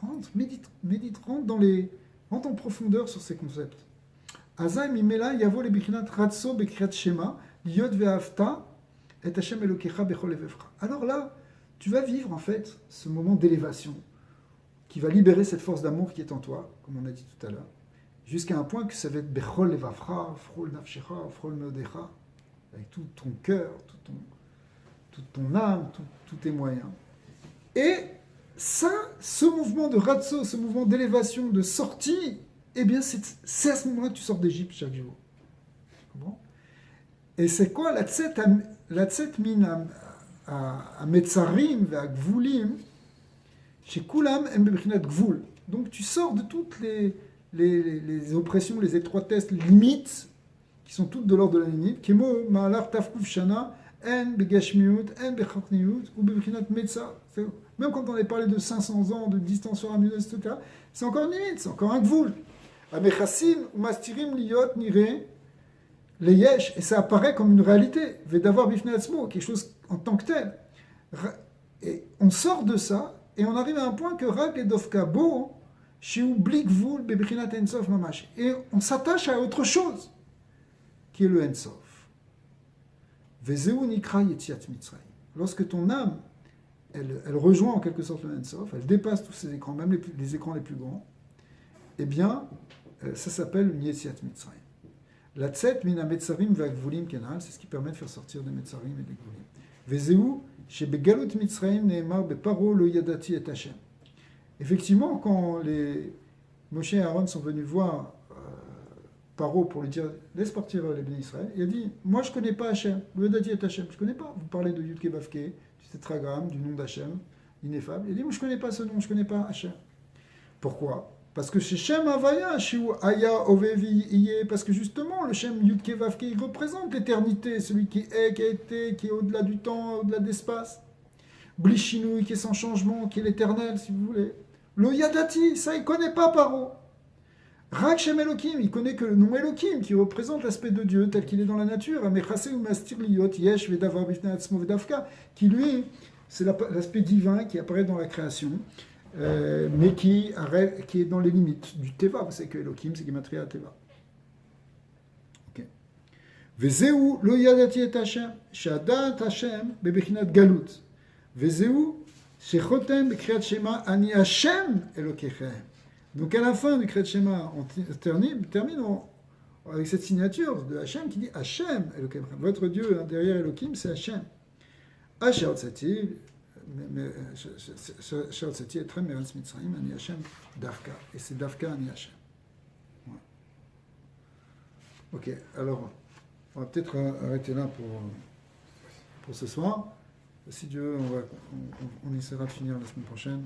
rentre, médite, rentre en profondeur sur ces concepts. Azaim imela yavo le bichinat ratso bekriat shema liot ve'afta et Hashem elokecha bechol levevcha. Alors là, tu vas vivre en fait ce moment d'élévation qui va libérer cette force d'amour qui est en toi, comme on a dit tout à l'heure, jusqu'à un point que ça va être bechol levavcha, frol nafshecha, frol meodecha, avec tout ton cœur, toute ton âme, tous tes moyens. Et ça, ce mouvement de ratso, ce mouvement d'élévation, de sortie, eh bien, c'est à ce moment-là que tu sors d'Égypte chaque jour. Bon. Et c'est quoi la tzet min à Metzarim, à Gvulim, chez Kulam, Gvul. Donc tu sors de toutes les oppressions, les étroitesses, les limites, qui sont toutes de l'ordre de la limite. Kemo, Ma'alar, Tafkuf, Shana, En, Begashmiut, En, Bechakniut, ou Bebrinat Metza. Même quand on avait parlé de 500 ans de distance sur un etc., c'est encore une limite, c'est encore un Gvul. Amechassim, Mastirim, Liot, Nire, les yesh, et ça apparaît comme une réalité, vedavar bifnei atzmo, quelque chose en tant que tel. Et on sort de ça, et on arrive à un point que rak et dovka bo, shiu blikvul bebrinat ensof mamash. Et on s'attache à autre chose, qui est le ensof. Vezeu nikra yetziat mitzrayim. Lorsque ton âme, elle rejoint en quelque sorte le ensof, elle dépasse tous ces écrans, même les écrans les plus grands, eh bien, ça s'appelle une yetziat mitzrayim. La tzet mina metzarim ve'agvulim kenal, c'est ce qui permet de faire sortir des metzarim et des gvulim. Vezeu, chez begalut mitzrayim neemar beparo lo yadati et Hashem. Effectivement, quand les Moshe et Aaron sont venus voir Paro pour lui dire laisse partir les bénis Israël, il a dit moi je connais pas Hashem, lo yadati et Hashem, je connais pas. Vous parlez de Yudke Bavke, du tétragramme, du nom d'Hashem, ineffable. Il a dit moi je connais pas ce nom, je connais pas Hashem. Pourquoi? Parce que chez Shem Havaya, chez Aya Ovevi Iye, parce que justement, le Shem Yudke Vavke, il représente l'éternité, celui qui est, qui a été, qui est au-delà du temps, au-delà de l'espace. Blishinui, qui est sans changement, qui est l'éternel, si vous voulez. Lo Yadati, ça il ne connaît pas Paro. Rak Shem Elohim, il connaît que le nom Elohim, qui représente l'aspect de Dieu tel qu'il est dans la nature. Amechase ou Mastir Liot, Yesh Vedavar Bifnei Atzmo Vedavka, qui lui, c'est l'aspect divin qui apparaît dans la création. Mais qui est dans les limites du Teva. Vous savez que Elohim, c'est Gematria Teva. Ok. Vezeu lo yadati et Hashem, shadat Hashem bebechinat galut. Vezeu shechotem bekriat shema ani Hashem Elokechem. Donc à la fin du Kriyat Shema, on termine avec cette signature de Hashem qui dit Hashem Elokechem. Votre Dieu derrière Elohim, c'est Hashem. Asher Tzati. Mais Shao Tzati est très Meretz Mitzrayim, Ani Hashem Dafka. Et c'est Dafka Ani Hashem. Ouais. Ok, alors, on va peut-être arrêter là pour ce soir. Si Dieu veut, on essaiera de finir la semaine prochaine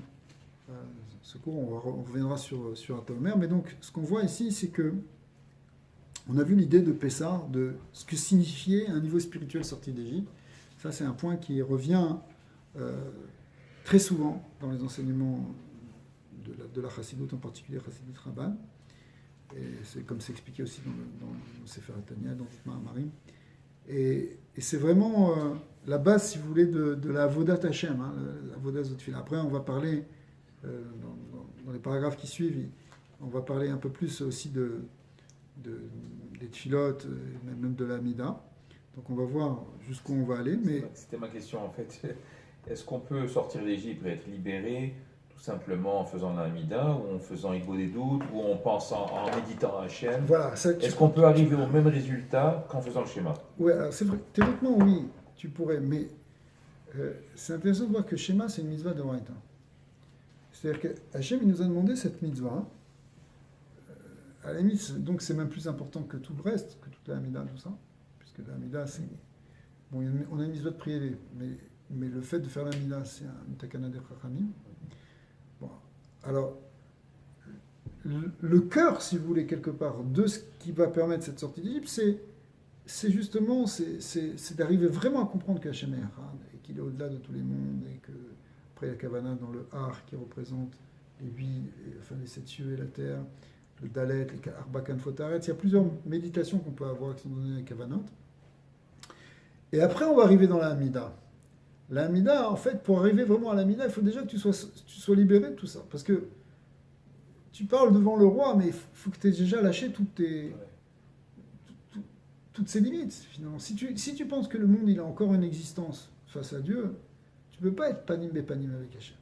ce cours. On reviendra sur Atomer. Mais donc, ce qu'on voit ici, c'est que on a vu l'idée de Pessah, de ce que signifiait un niveau spirituel sorti d'Égypte. Ça, c'est un point qui revient très souvent dans les enseignements de la Chassidut, en particulier Chassidut Rabban, et c'est comme c'est expliqué aussi dans le Sefer Tanya, dans Zitma Amarim, et c'est vraiment la base, si vous voulez, de la Avodat Hashem, hein, la Avodat Zotfila. Après, on va parler, dans les paragraphes qui suivent, on va parler un peu plus aussi des Tfilotes, même de la Mida. Donc on va voir jusqu'où on va aller. Mais c'était ma question en fait. Est-ce qu'on peut sortir d'Égypte et être libéré Tout simplement en faisant l'Amida, ou en faisant Ego des doutes, ou en pensant, en méditant à Hachem. Voilà, ça, Est-ce qu'on peut arriver au même résultat qu'en faisant le schéma? ouais, alors c'est vrai, théoriquement, oui, tu pourrais, mais c'est intéressant de voir que Shema, c'est une mitzvah de Horaïta. C'est-à-dire que Hachem, il nous a demandé cette mitzvah. À la limite, donc c'est même plus important que tout le reste, que toute la Hamida, tout ça. Puisque la Hamida, c'est. Bon, on a une mitzvah de prier, mais le fait de faire la Hamida, c'est un takana de Chachamim. Bon, alors, le cœur, si vous voulez, quelque part, de ce qui va permettre cette sortie d'Égypte, c'est justement c'est d'arriver vraiment à comprendre que Hachem est Echad, et qu'il est au-delà de tous les mondes, et que, après, il y a Kavana dans le Har qui représente les les 7 cieux et la terre, le Dalet, les Arba Kanfotaret. Il y a plusieurs méditations qu'on peut avoir qui sont données à Kavanot. Et après, on va arriver dans la Hamida. La Hamida, en fait, pour arriver vraiment à la Hamida, il faut déjà que tu sois libéré de tout ça. Parce que tu parles devant le roi, mais il faut que tu aies déjà lâché toutes ces limites, finalement. Si tu penses que le monde il a encore une existence face à Dieu, tu ne peux pas être panim bépanim avec Hachem.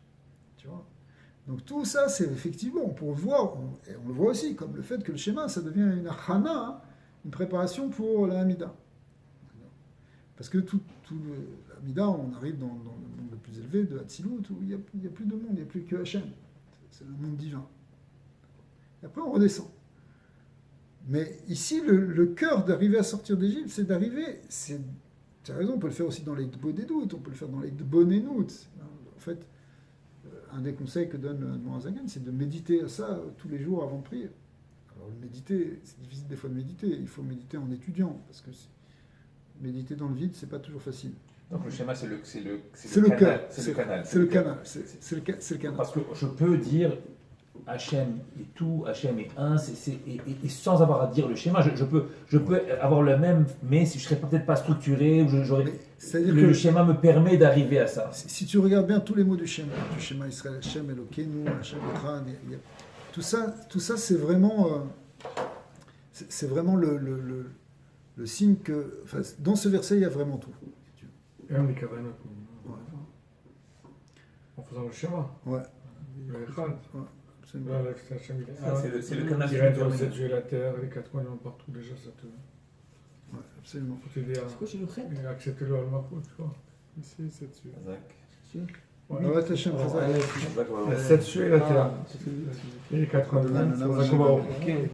Tu vois? Donc tout ça, c'est effectivement, on peut le voir, et on le voit aussi, comme le fait que le schéma, ça devient une achana, hein, une préparation pour la Hamida. Parce que la Hamida, on arrive dans le monde le plus élevé de Hatzilut, où il n'y a plus de monde, il n'y a plus que Hachem. C'est le monde divin. Et après, on redescend. Mais ici, le cœur d'arriver à sortir d'Égypte, c'est d'arriver, tu as raison, on peut le faire aussi dans les Dbo des doutes, on peut le faire dans les Dbonenout. En fait, un des conseils que donne Morazagan, c'est de méditer à ça tous les jours avant de prier. Alors, méditer, c'est difficile des fois de méditer, il faut méditer en étudiant, parce que méditer dans le vide, c'est pas toujours facile. Donc le schéma, c'est le cœur. canal. C'est le canal. C'est le canal. C'est le canal. Parce que je peux dire Hachem est tout, Hachem est un, et sans avoir à dire le schéma, je peux avoir le même, mais si je serais peut-être pas structuré, C'est-à-dire le que schéma me permet d'arriver à ça. si tu regardes bien tous les mots du schéma Israël, Hachem, Elokeinu, Hachem, Echad, tout ça, c'est vraiment le signe que, enfin, dans ce verset, il y a vraiment tout. Et même les Kavanot. Ouais. En faisant le schéma. Ouais. Le Echad. Absolument. Là, c'est Hachem, il est Ça, c'est le canal qui qui règne nous sur les permet. 7 yeux et la terre, les 4 coins partout, déjà, ça te. Ouais, absolument. Faut t'aider à C'est quoi chez le Khet accepter le Al-Mahou, tu vois. Ici, c'est dessus. Zach. Ouais, Hachem, Alors, Chazak. allez, Zach, ouais, ouais. Les 7 cieux et la terre. c'est fini. Et les 4 coins de Non, non, l'Inde, non, c'est non, un non, combat. Ok.